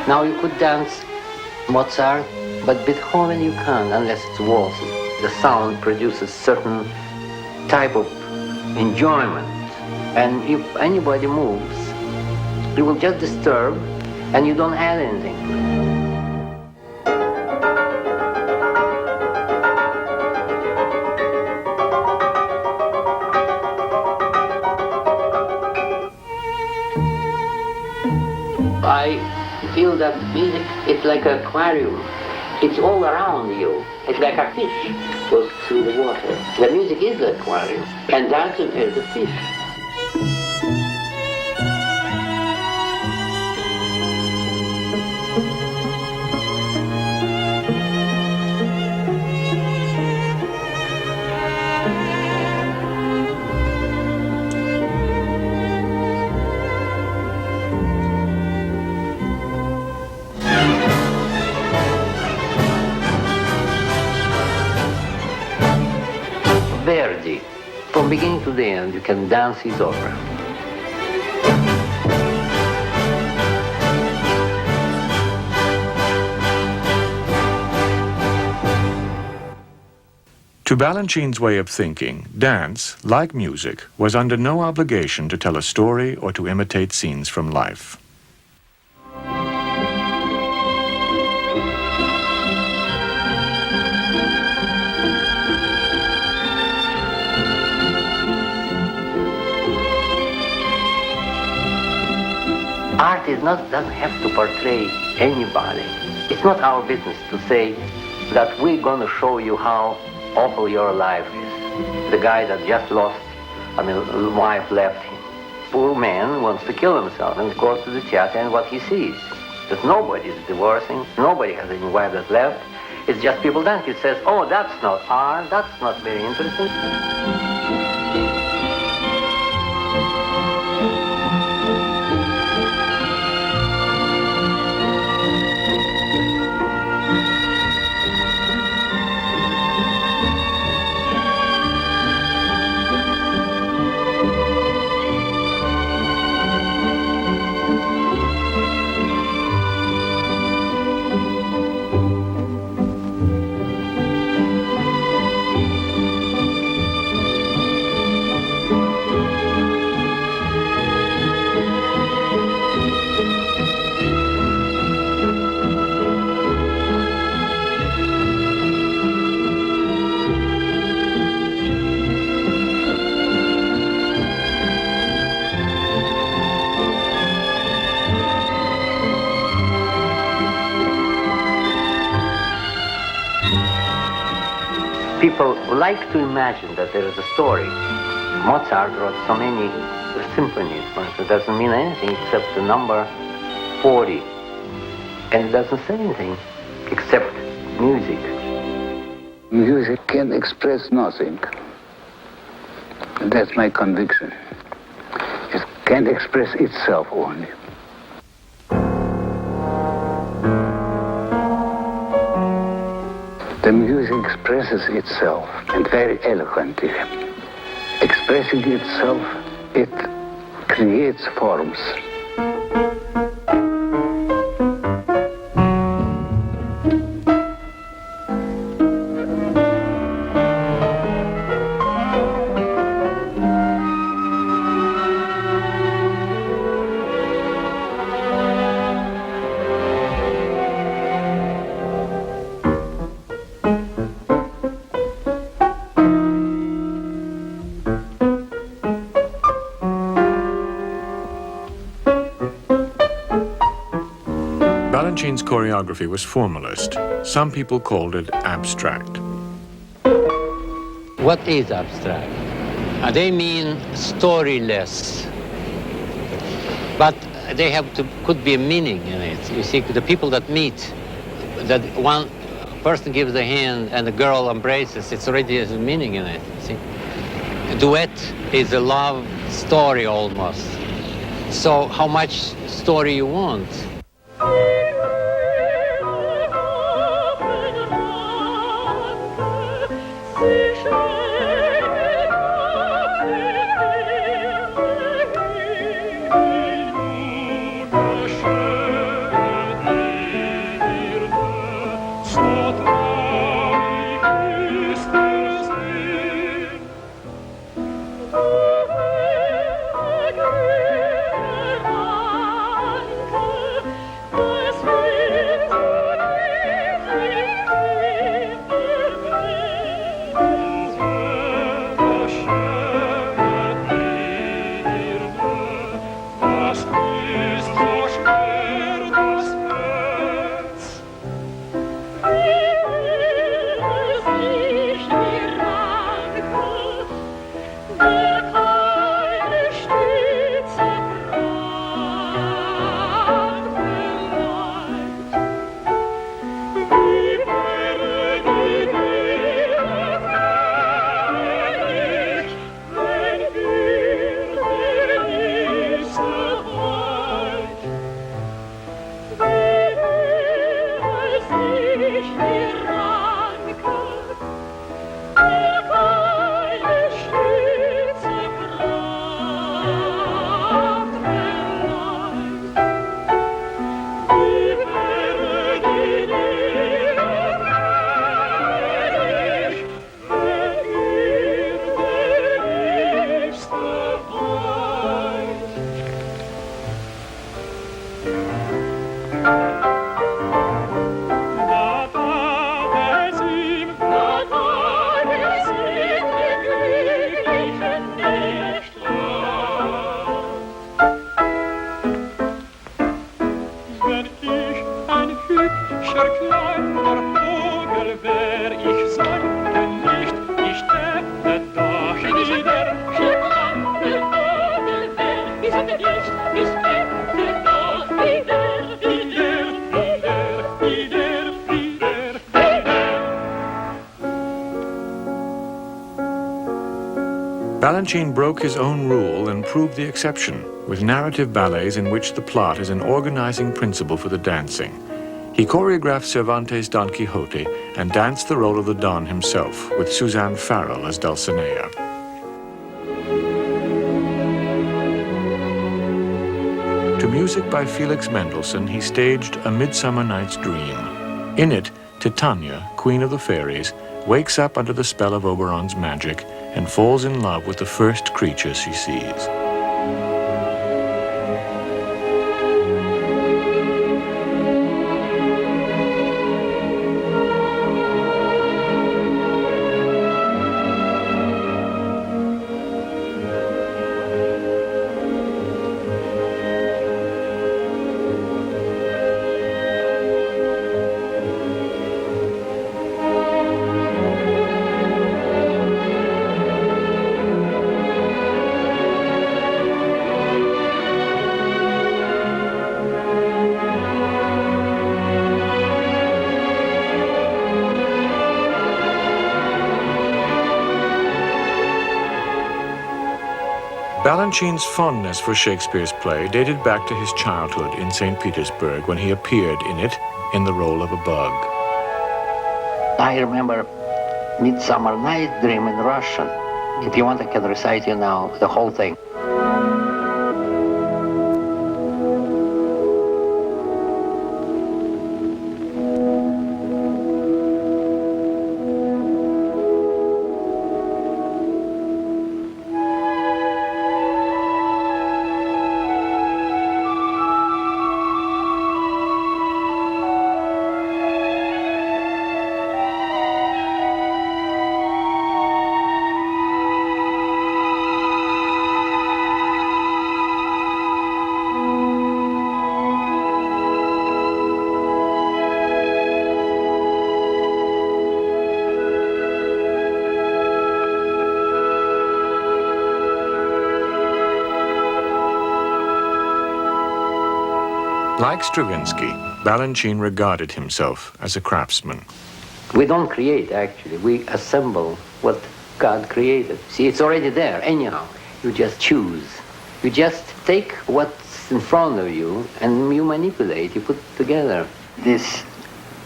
Now you could dance Mozart, but Beethoven you can't unless it's waltzes. The sound produces certain type of enjoyment. And if anybody moves, you will just disturb and you don't add anything to it. I feel that music is like an aquarium. It's all around you. It's like a fish goes through the water. The music is the aquarium, and dancing is the fish. Verdi, from beginning to the end, you can dance his opera. To Balanchine's way of thinking, dance, like music, was under no obligation to tell a story or to imitate scenes from life. Art doesn't have to portray anybody. It's not our business to say that we're going to show you how awful your life is. The guy that just lost, wife left him. Poor man wants to kill himself and goes to the theater, and what he sees, that nobody is divorcing, nobody has any wife that left. It's just people dancing. He says, oh, that's not art, that's not very interesting. People like to imagine that there is a story. Mozart wrote so many symphonies, for instance. It doesn't mean anything except the number 40. And it doesn't say anything except music. Music can express nothing. That's my conviction. It can't express itself only. The music expresses itself, and very eloquently. Expressing itself, it creates forms. Balanchine's choreography was formalist. Some people called it abstract. What is abstract? They mean storyless. But they could be a meaning in it. You see, the people that meet, that one person gives the hand and the girl embraces, it's already has a meaning in it. See? A duet is a love story almost. So how much story you want? Balanchine broke his own rule and proved the exception, with narrative ballets in which the plot is an organizing principle for the dancing. He choreographed Cervantes' Don Quixote and danced the role of the Don himself, with Suzanne Farrell as Dulcinea. To music by Felix Mendelssohn, he staged A Midsummer Night's Dream. In it, Titania, Queen of the Fairies, wakes up under the spell of Oberon's magic and falls in love with the first creature she sees. Balanchine's fondness for Shakespeare's play dated back to his childhood in St. Petersburg when he appeared in it in the role of a bug. I remember Midsummer Night's Dream in Russian. If you want, I can recite you now the whole thing. Like Stravinsky, Balanchine regarded himself as a craftsman. We don't create, actually. We assemble what God created. See, it's already there, anyhow. You just choose. You just take what's in front of you and you manipulate, you put it together. This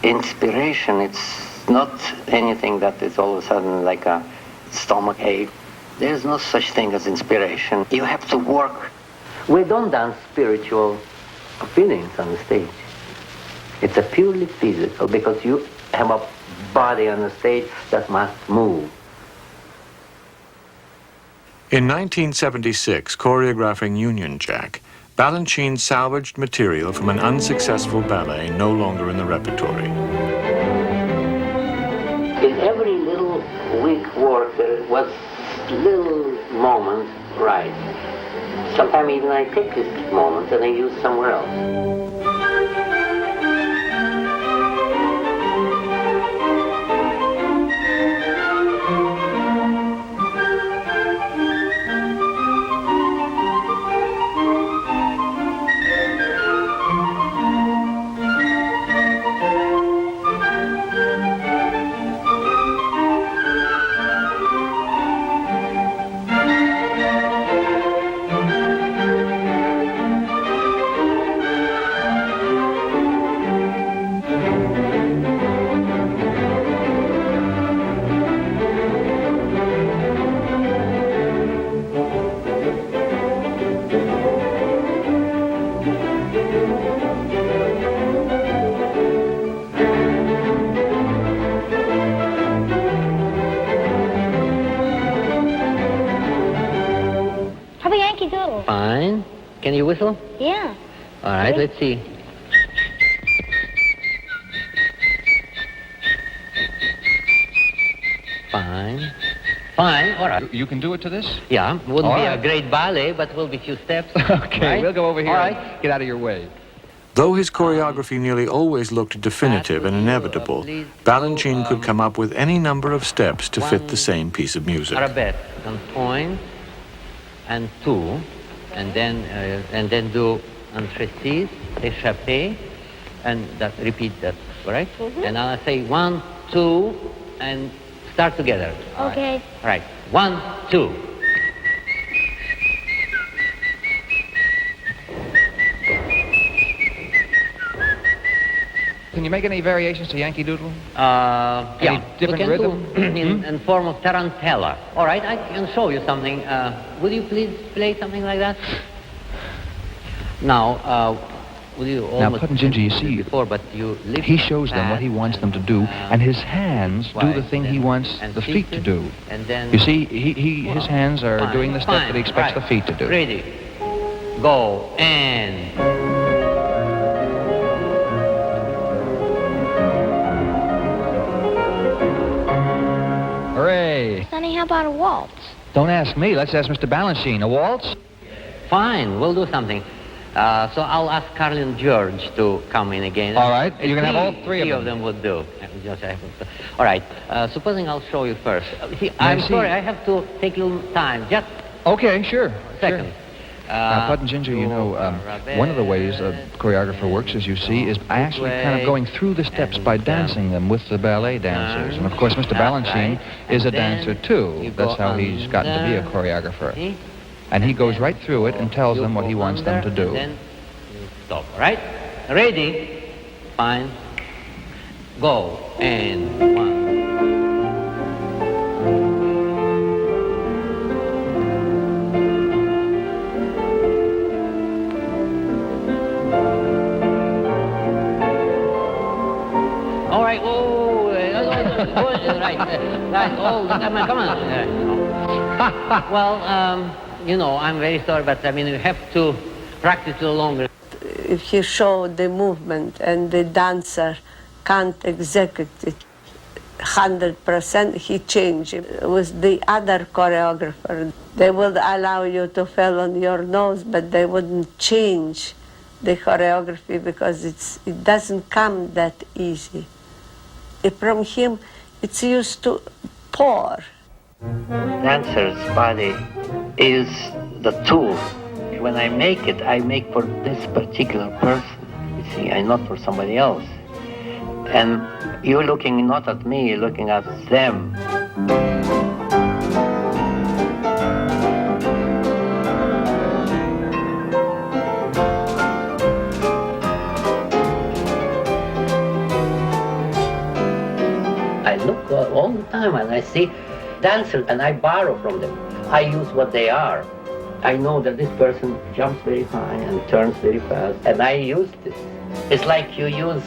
inspiration, it's not anything that is all of a sudden like a stomach ache. There's no such thing as inspiration. You have to work. We don't dance spiritual feelings on the stage. It's a purely physical because you have a body on the stage that must move. In 1976, choreographing Union Jack, Balanchine salvaged material from an unsuccessful ballet no longer in the repertory. In every little weak work, there was little moment right. Sometimes even I take this moment and I use somewhere else. Fine. Can you whistle? Yeah. All right, let's see. Fine. Fine, all right. You can do it to this? Yeah, wouldn't All be right. a great ballet, but will be a few steps. Okay, right? we'll go over here All right. and get out of your way. Though his choreography nearly always looked definitive and inevitable, Balanchine could come up with any number of steps to fit the same piece of music. Arabesque on point and two, and then do entrecise, échappé, and that repeat that, correct? And I'll say 1, 2, and start together. Okay. All right, 1, 2. Can you make any variations to Yankee Doodle? Yeah, different we can rhythm? do in form of tarantella. All right, I can show you something. Would you please play something like that? Now, will you almost... Now, Putt and Ginger, you see, before, but you lift he shows them what he wants them to do, and his hands do the thing he wants and the feet to do. And then... You see, his hands are Fine, doing the step fine, that he expects right. the feet to do. Ready, go, and... Hooray! Sonny, how about a waltz? Don't ask me. Let's ask Mr. Balanchine. A waltz? Fine, we'll do something. So I'll ask Carl and George to come in again. All right, you can have all three of them would do. All right, supposing I'll show you first. I'm sorry, I have to take a little time. Just Okay, sure. second. Sure. Now, Putt and Ginger, you know, one of the ways a choreographer works, as you see, is actually kind of going through the steps by dancing them with the ballet dancers. And, of course, Mr. Balanchine is a dancer, too. That's how he's gotten to be a choreographer. and he goes right through it and tells them what he wants them to do. Then you stop, right? Ready? Fine. Go. And 1. All right. Oh, right. Oh, come on. Well, you know, I'm very sorry, but I mean, you have to practice a little longer. If he showed the movement and the dancer can't execute it 100%, he changed it. With the other choreographer, they would allow you to fall on your nose, but they wouldn't change the choreography because it doesn't come that easy. From him, it's used to pour. Dancer's body is the tool. When I make it, I make for this particular person. You see, I'm not for somebody else. And you're looking not at me, you're looking at them. I look all the time and I see dancers and I borrow from them. I use what they are. I know that this person jumps very high and turns very fast, and I use this. It's like you use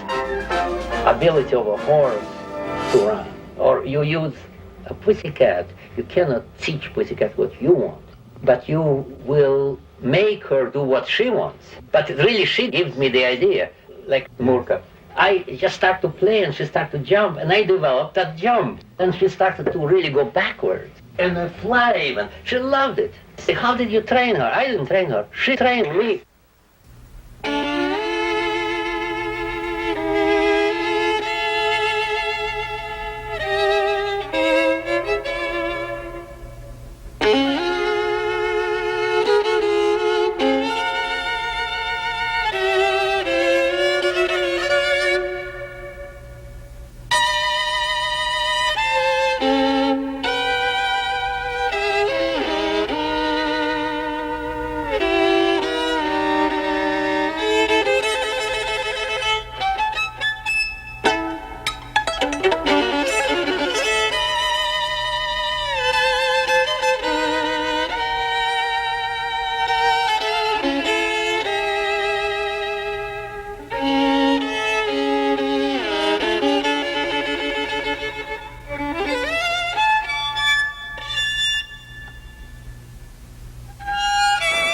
ability of a horse to run, or you use a pussycat. You cannot teach pussycat what you want, but you will make her do what she wants. But really she gives me the idea, like Murka. I just start to play and she started to jump, and I developed that jump. And she started to really go backwards and fly even. She loved it. I said, how did you train her? I didn't train her. She trained me.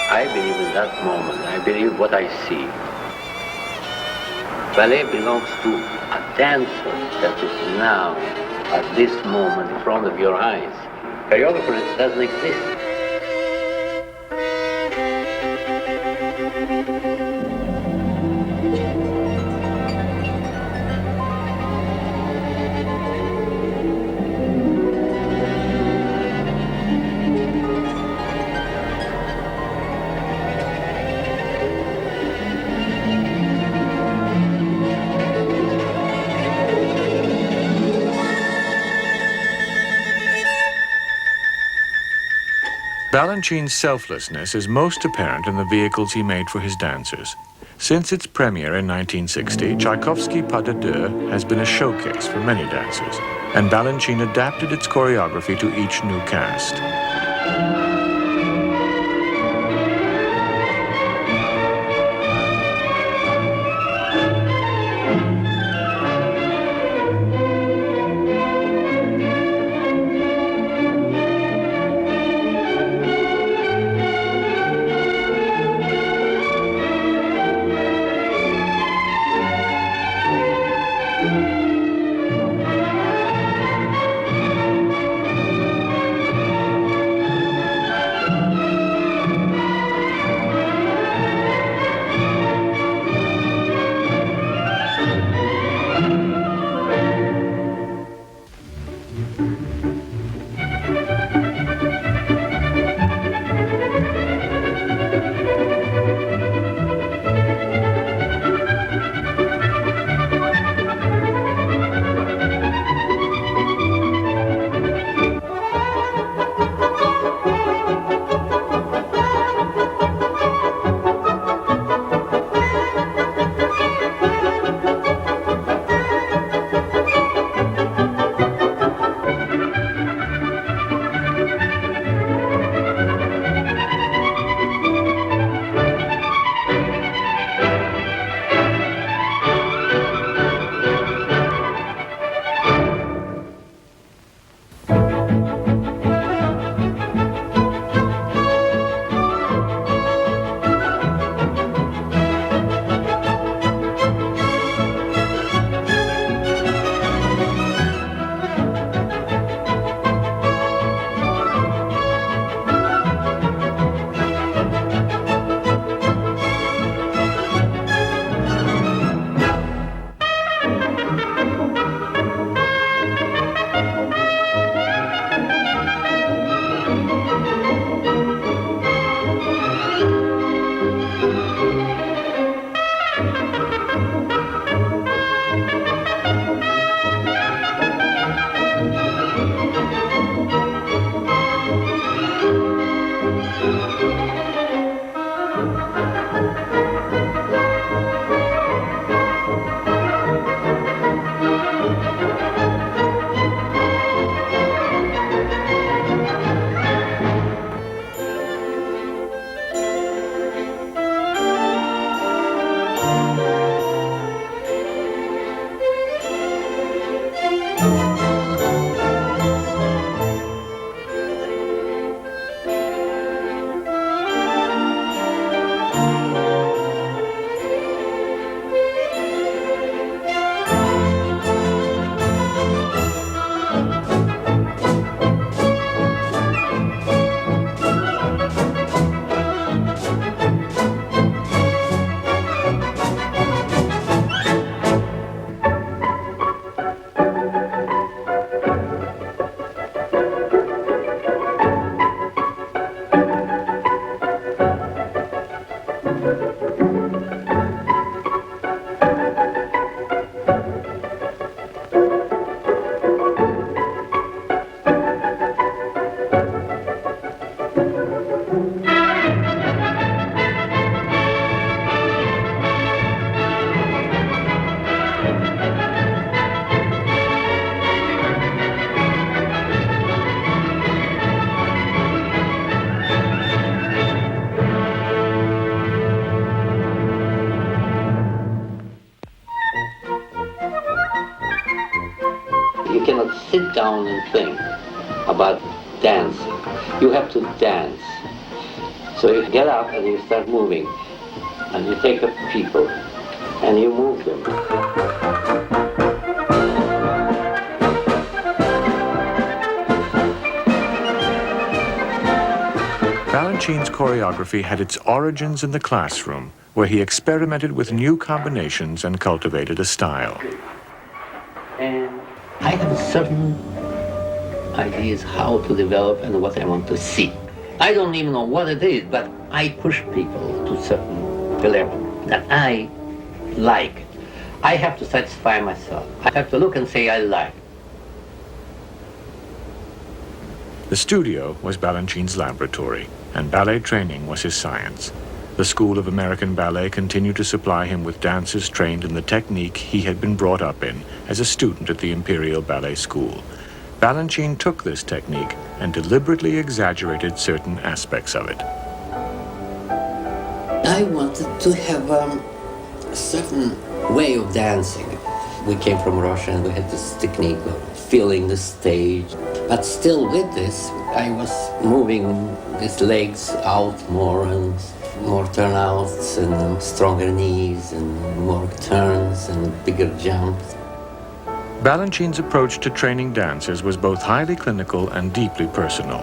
I believe in that moment. I believe what I see. Ballet belongs to a dancer that is now, at this moment, in front of your eyes. Choreographer doesn't exist. Balanchine's selflessness is most apparent in the vehicles he made for his dancers. Since its premiere in 1960, Tchaikovsky Pas de Deux has been a showcase for many dancers, and Balanchine adapted its choreography to each new cast. You cannot sit down and think about dancing. You have to dance. So you get up and you start moving. And you take up people and you move them. Balanchine's choreography had its origins in the classroom, where he experimented with new combinations and cultivated a style. And I have certain ideas how to develop and what I want to see. I don't even know what it is, but I push people to a certain level that I like. I have to satisfy myself. I have to look and say I like. The studio was Balanchine's laboratory, and ballet training was his science. The School of American Ballet continued to supply him with dancers trained in the technique he had been brought up in as a student at the Imperial Ballet School. Balanchine took this technique and deliberately exaggerated certain aspects of it. I wanted to have a certain way of dancing. We came from Russia and we had this technique of filling the stage. But still with this, I was moving these legs out more and more turnouts and stronger knees and more turns and bigger jumps. Balanchine's approach to training dancers was both highly clinical and deeply personal.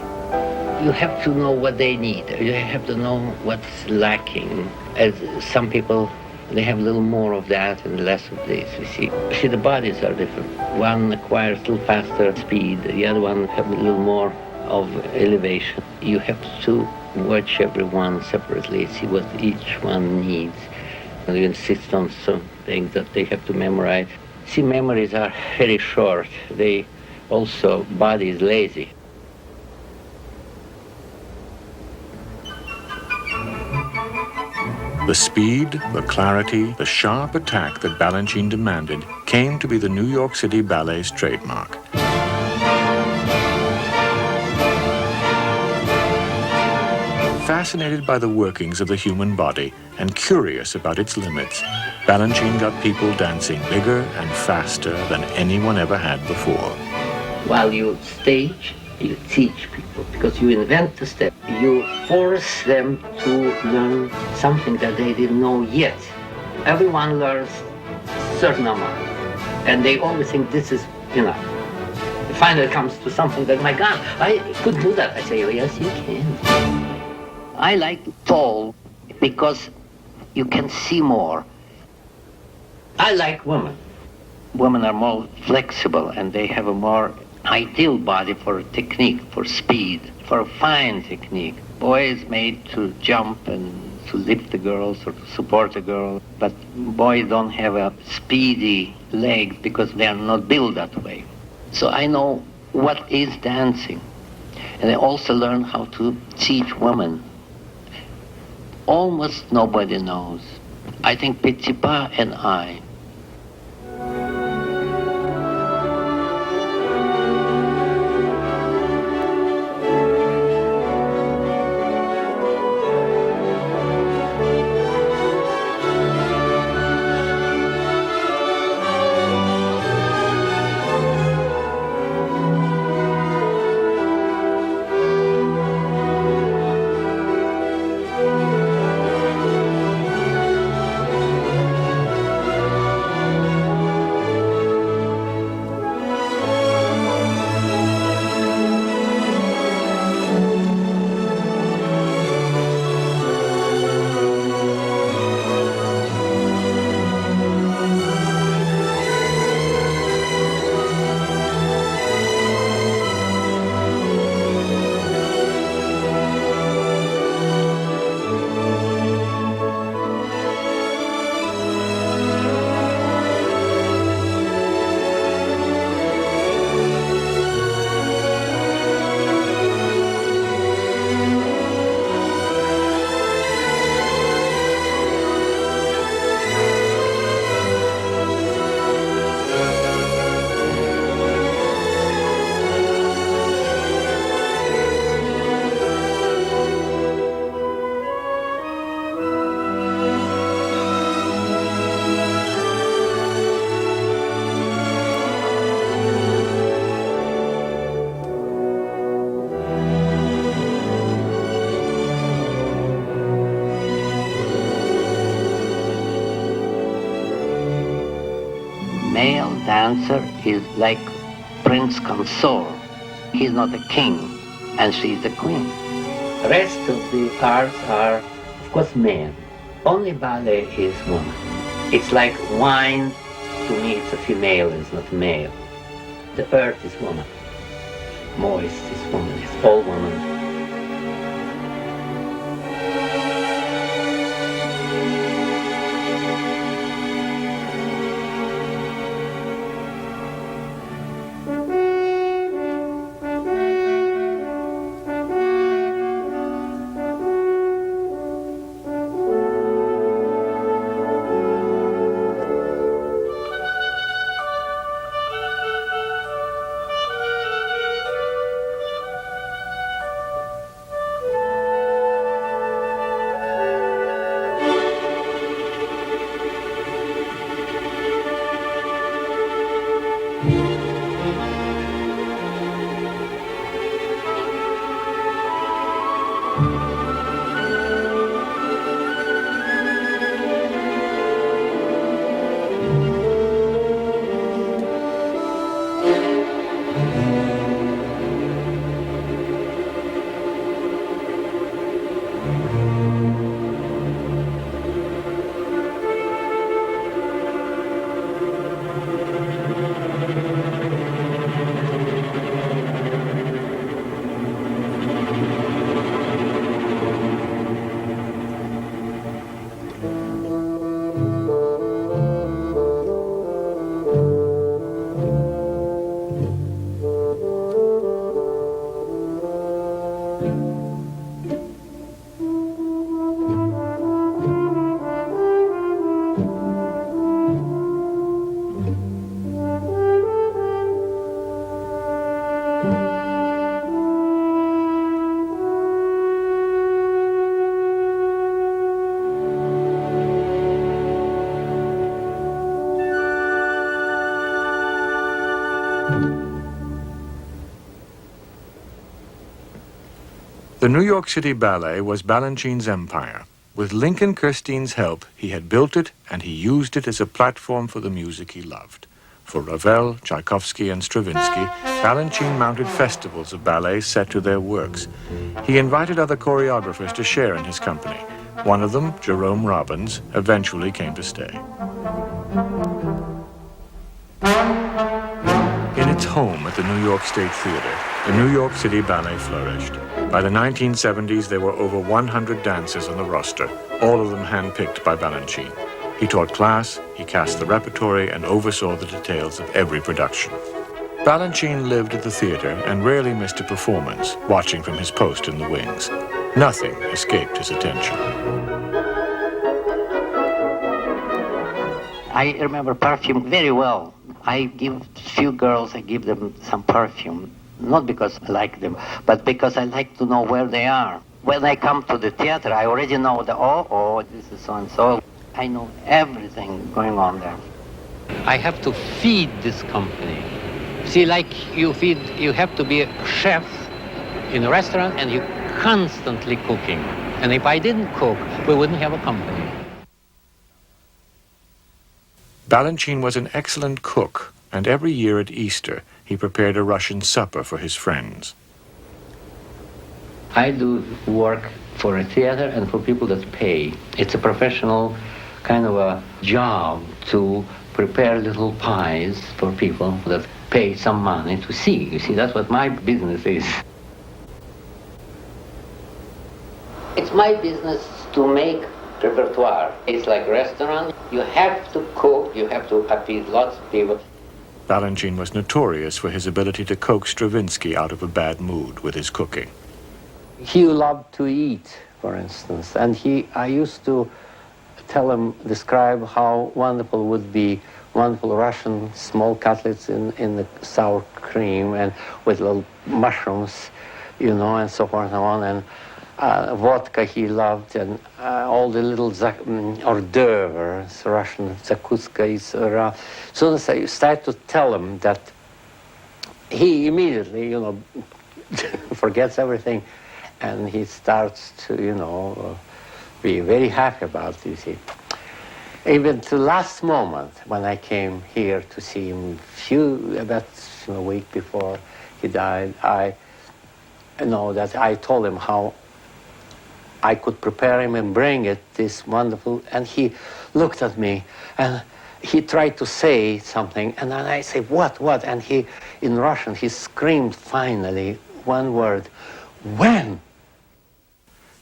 You have to know what they need. You have to know what's lacking. As some people, they have a little more of that and less of this, you see. See, the bodies are different. One acquires a little faster speed, the other one have a little more of elevation. You have to watch everyone separately, see what each one needs. And you insist on some things that they have to memorize. See, memories are very short. They also, body is lazy. The speed, the clarity, the sharp attack that Balanchine demanded came to be the New York City Ballet's trademark. Fascinated by the workings of the human body and curious about its limits, Balanchine got people dancing bigger and faster than anyone ever had before. While you stage, you teach people, because you invent the step. You force them to learn something that they didn't know yet. Everyone learns a certain amount, and they always think this is enough. Finally it comes to something that, my God, I could do that. I say, oh, yes, you can. I like tall because you can see more. I like women. Women are more flexible and they have a more ideal body for technique, for speed, for a fine technique. Boys made to jump and to lift the girls or to support the girl, but boys don't have a speedy legs because they are not built that way. So I know what is dancing. And I also learned how to teach women. Almost nobody knows. I think Petipa and I. dancer is like prince consort. He's not a king, and she's the queen. The rest of the arts are, of course, men. Only ballet is woman. It's like wine. To me, it's a female, it's not male. The earth is woman. Moist is woman. It's all woman. The New York City Ballet was Balanchine's empire. With Lincoln Kirstein's help, he had built it and he used it as a platform for the music he loved. For Ravel, Tchaikovsky, and Stravinsky, Balanchine mounted festivals of ballet set to their works. He invited other choreographers to share in his company. One of them, Jerome Robbins, eventually came to stay. In its home at the New York State Theater, the New York City Ballet flourished. By the 1970s, there were over 100 dancers on the roster, all of them handpicked by Balanchine. He taught class, he cast the repertory, and oversaw the details of every production. Balanchine lived at the theater and rarely missed a performance, watching from his post in the wings. Nothing escaped his attention. I remember perfume very well. I give few girls, I give them some perfume, not because I like them, but because I like to know where they are. When I come to the theater, I already know this is so-and-so. I know everything going on there. I have to feed this company. See, like you have to be a chef in a restaurant and you're constantly cooking. And if I didn't cook, we wouldn't have a company. Balanchine was an excellent cook, and every year at Easter, he prepared a Russian supper for his friends. I do work for a theater and for people that pay. It's a professional kind of a job to prepare little pies for people that pay some money to see. You see, that's what my business is. It's my business to make repertoire. It's like a restaurant. You have to cook, you have to appease lots of people. Balanchine was notorious for his ability to coax Stravinsky out of a bad mood with his cooking. He loved to eat, for instance, and I used to describe how wonderful would be wonderful Russian small cutlets in the sour cream and with little mushrooms, and so forth and on, and vodka he loved, and all the little hors d'oeuvres, Russian zakutska is around. So I started to tell him that he immediately, forgets everything, and he starts to, be very happy about this. Even to last moment when I came here to see him about a week before he died, I know that I told him how I could prepare him and bring it, this wonderful, and he looked at me and he tried to say something, and then I said, what? And he, in Russian, he screamed finally one word, when?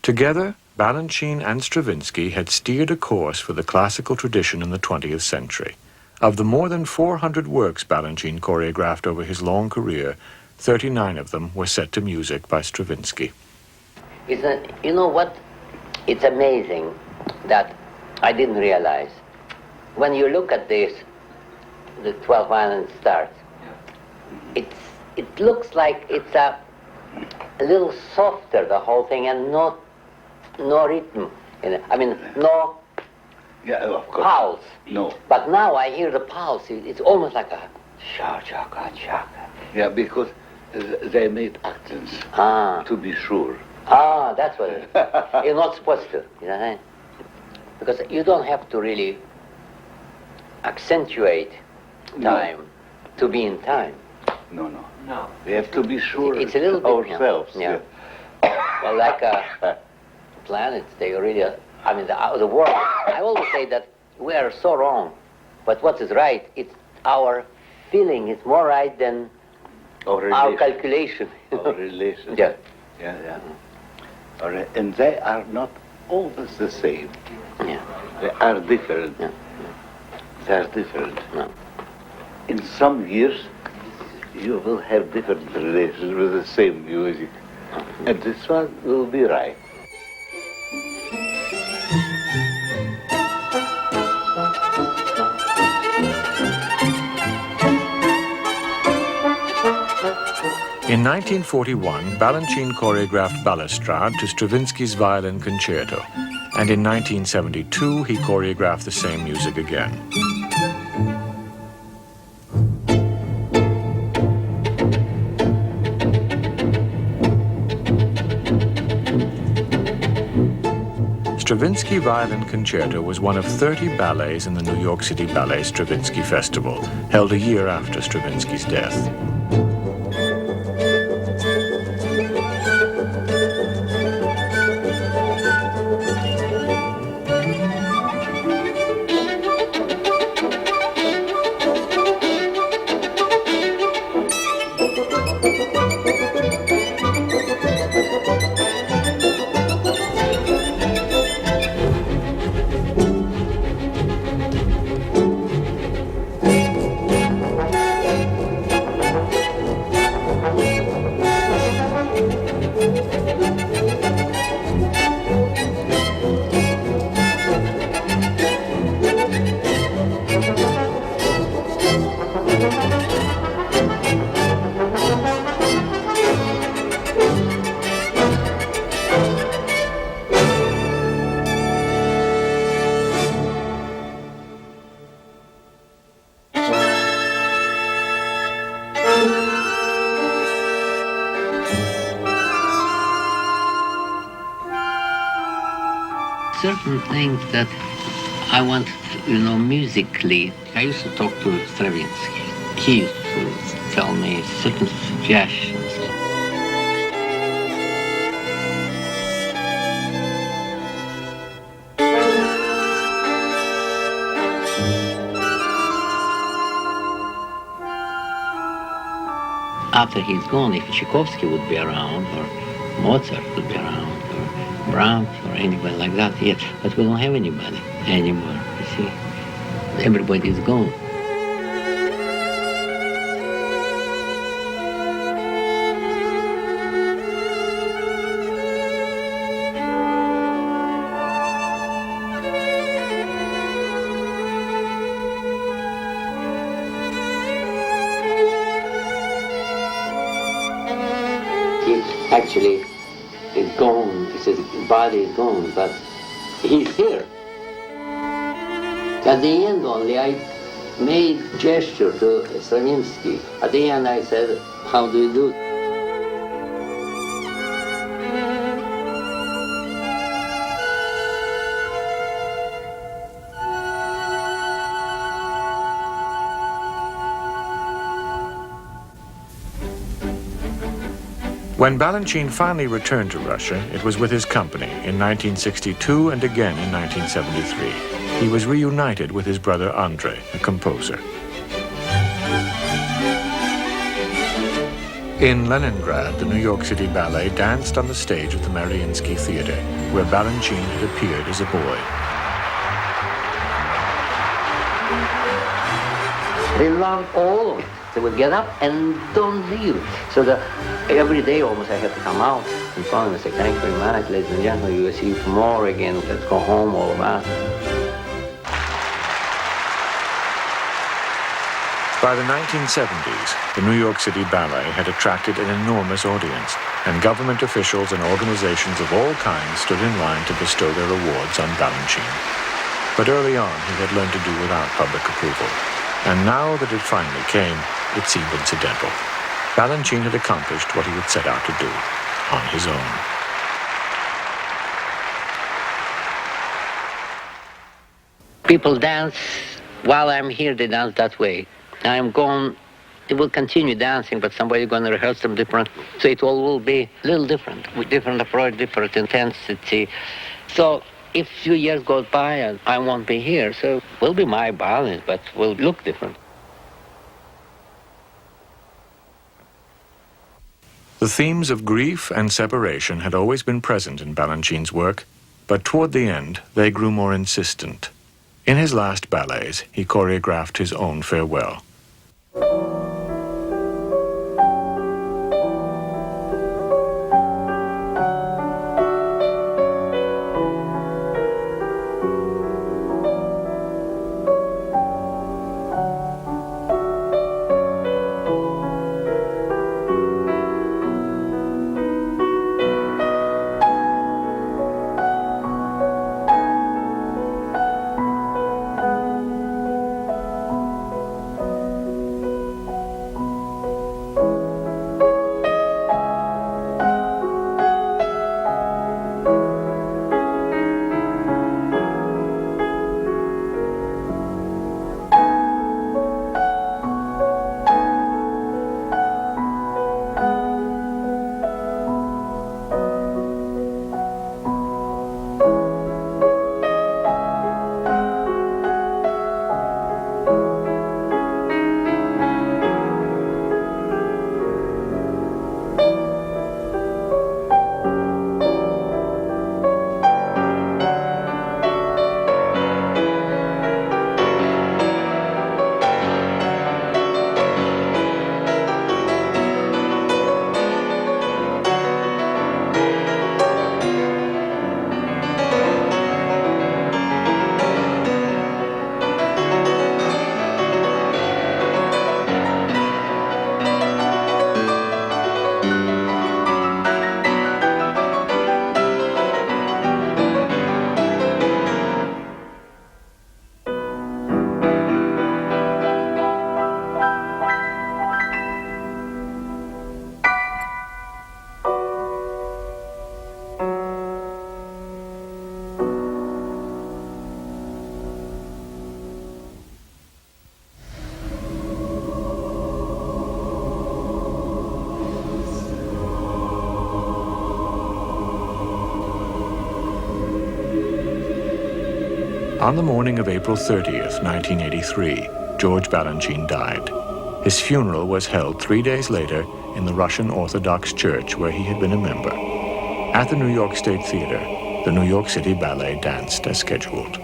Together, Balanchine and Stravinsky had steered a course for the classical tradition in the 20th century. Of the more than 400 works Balanchine choreographed over his long career, 39 of them were set to music by Stravinsky. You know what? It's amazing that I didn't realize. When you look at this, the 12 violin starts, it looks like it's a little softer, the whole thing, and no rhythm in it. I mean, no pulse. No. But now I hear the pulse. It's almost like a shaka. Yeah, because they made accents, to be sure. That's what it is. You're not supposed to, you know? Because you don't have to really accentuate time to be in time. No. We have to be sure it's a little bit, ourselves. Yeah. Well, like planets, they really, I mean, the world, I always say that we are so wrong, but what is right, it's our feeling, it's more right than our calculation. Our relation. Yeah. And they are not always the same. Yeah. They are different. Yeah. They are different. No. In some years, you will have different relations with the same music. And this one will be right. In 1941, Balanchine choreographed Balustrade to Stravinsky's Violin Concerto, and in 1972 he choreographed the same music again. Stravinsky Violin Concerto was one of 30 ballets in the New York City Ballet Stravinsky Festival, held a year after Stravinsky's death. Certain things that I want, musically. I used to talk to Stravinsky. He used to tell me certain suggestions. After he's gone, if Tchaikovsky would be around, or Mozart would be around, or Brahms, or anybody like that, yes. But we don't have anybody anymore, you see. Everybody's gone. Actually, is gone. His body is gone, but he's here. At the end only, I made gesture to Stravinsky. At the end, I said, "How do you do?" When Balanchine finally returned to Russia, it was with his company in 1962 and again in 1973. He was reunited with his brother Andrei, a composer. In Leningrad, the New York City Ballet danced on the stage of the Mariinsky Theater, where Balanchine had appeared as a boy. They loved all of it. They would get up and don't leave. So that every day almost I had to come out in front of them and say, thank you very much, ladies and gentlemen, we will see you tomorrow again. Let's go home, all of us. By the 1970s, the New York City Ballet had attracted an enormous audience, and government officials and organizations of all kinds stood in line to bestow their awards on Balanchine. But early on, he had learned to do without public approval. And now that it finally came, it seemed incidental. Balanchine had accomplished what he had set out to do, on his own. People dance while I'm here, they dance that way. I'm gone, they will continue dancing, but somebody's going to rehearse them different. So it all will be a little different, with different approach, different intensity. So if a few years go by and I won't be here, so it will be my balance, but will look different. The themes of grief and separation had always been present in Balanchine's work, but toward the end, they grew more insistent. In his last ballets, he choreographed his own farewell. On the morning of April 30th, 1983, George Balanchine died. His funeral was held 3 days later in the Russian Orthodox Church where he had been a member. At the New York State Theater, the New York City Ballet danced as scheduled.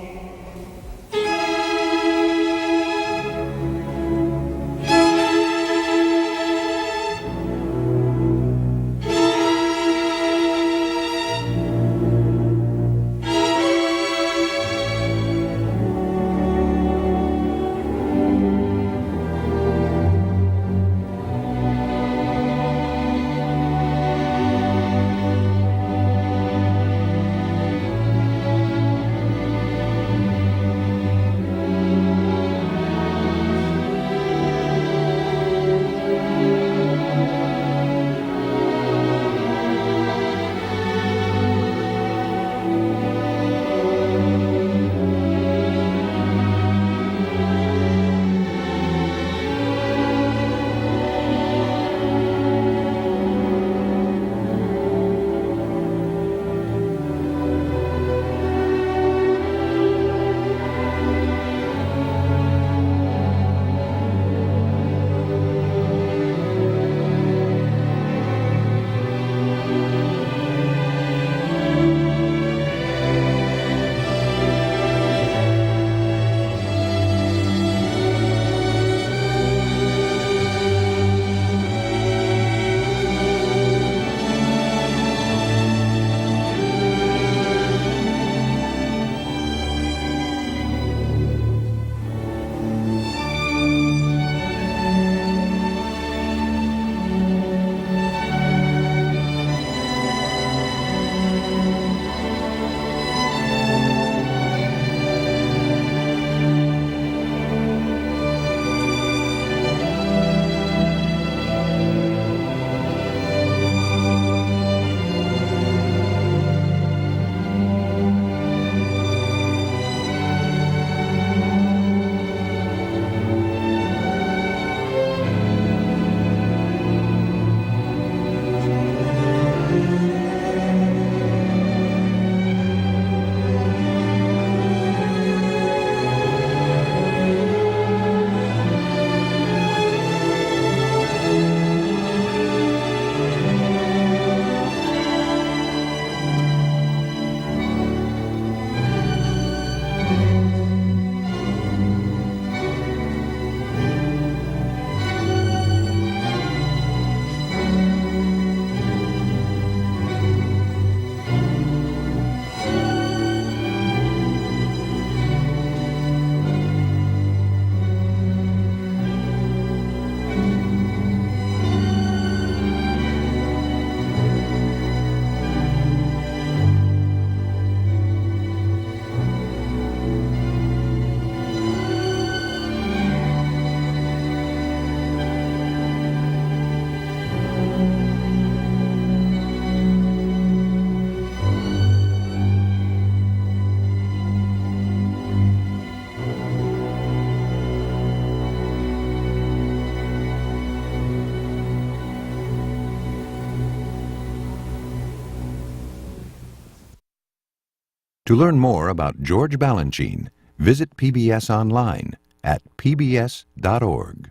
To learn more about George Balanchine, visit PBS online at pbs.org.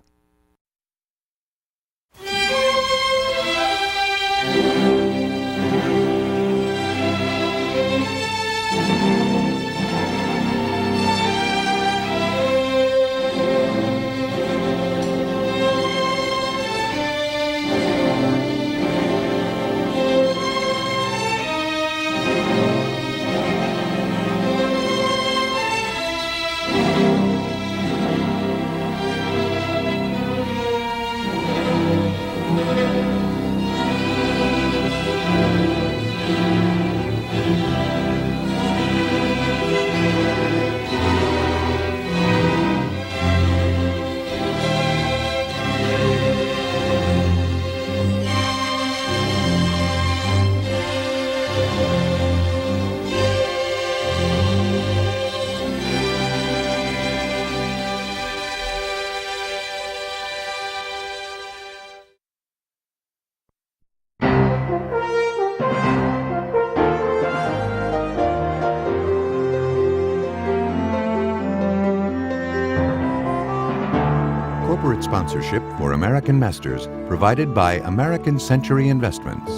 Corporate sponsorship for American Masters provided by American Century Investments.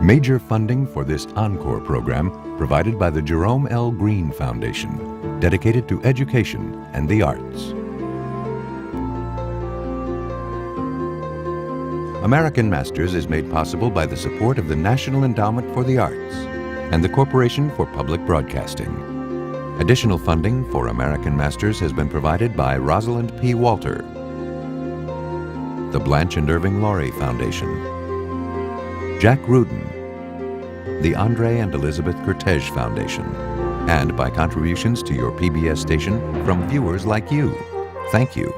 Major funding for this Encore program provided by the Jerome L. Green Foundation, dedicated to education and the arts. American Masters is made possible by the support of the National Endowment for the Arts and the Corporation for Public Broadcasting. Additional funding for American Masters has been provided by Rosalind P. Walter, the Blanche and Irving Laurie Foundation, Jack Rudin, the Andre and Elizabeth Cortege Foundation, and by contributions to your PBS station from viewers like you. Thank you.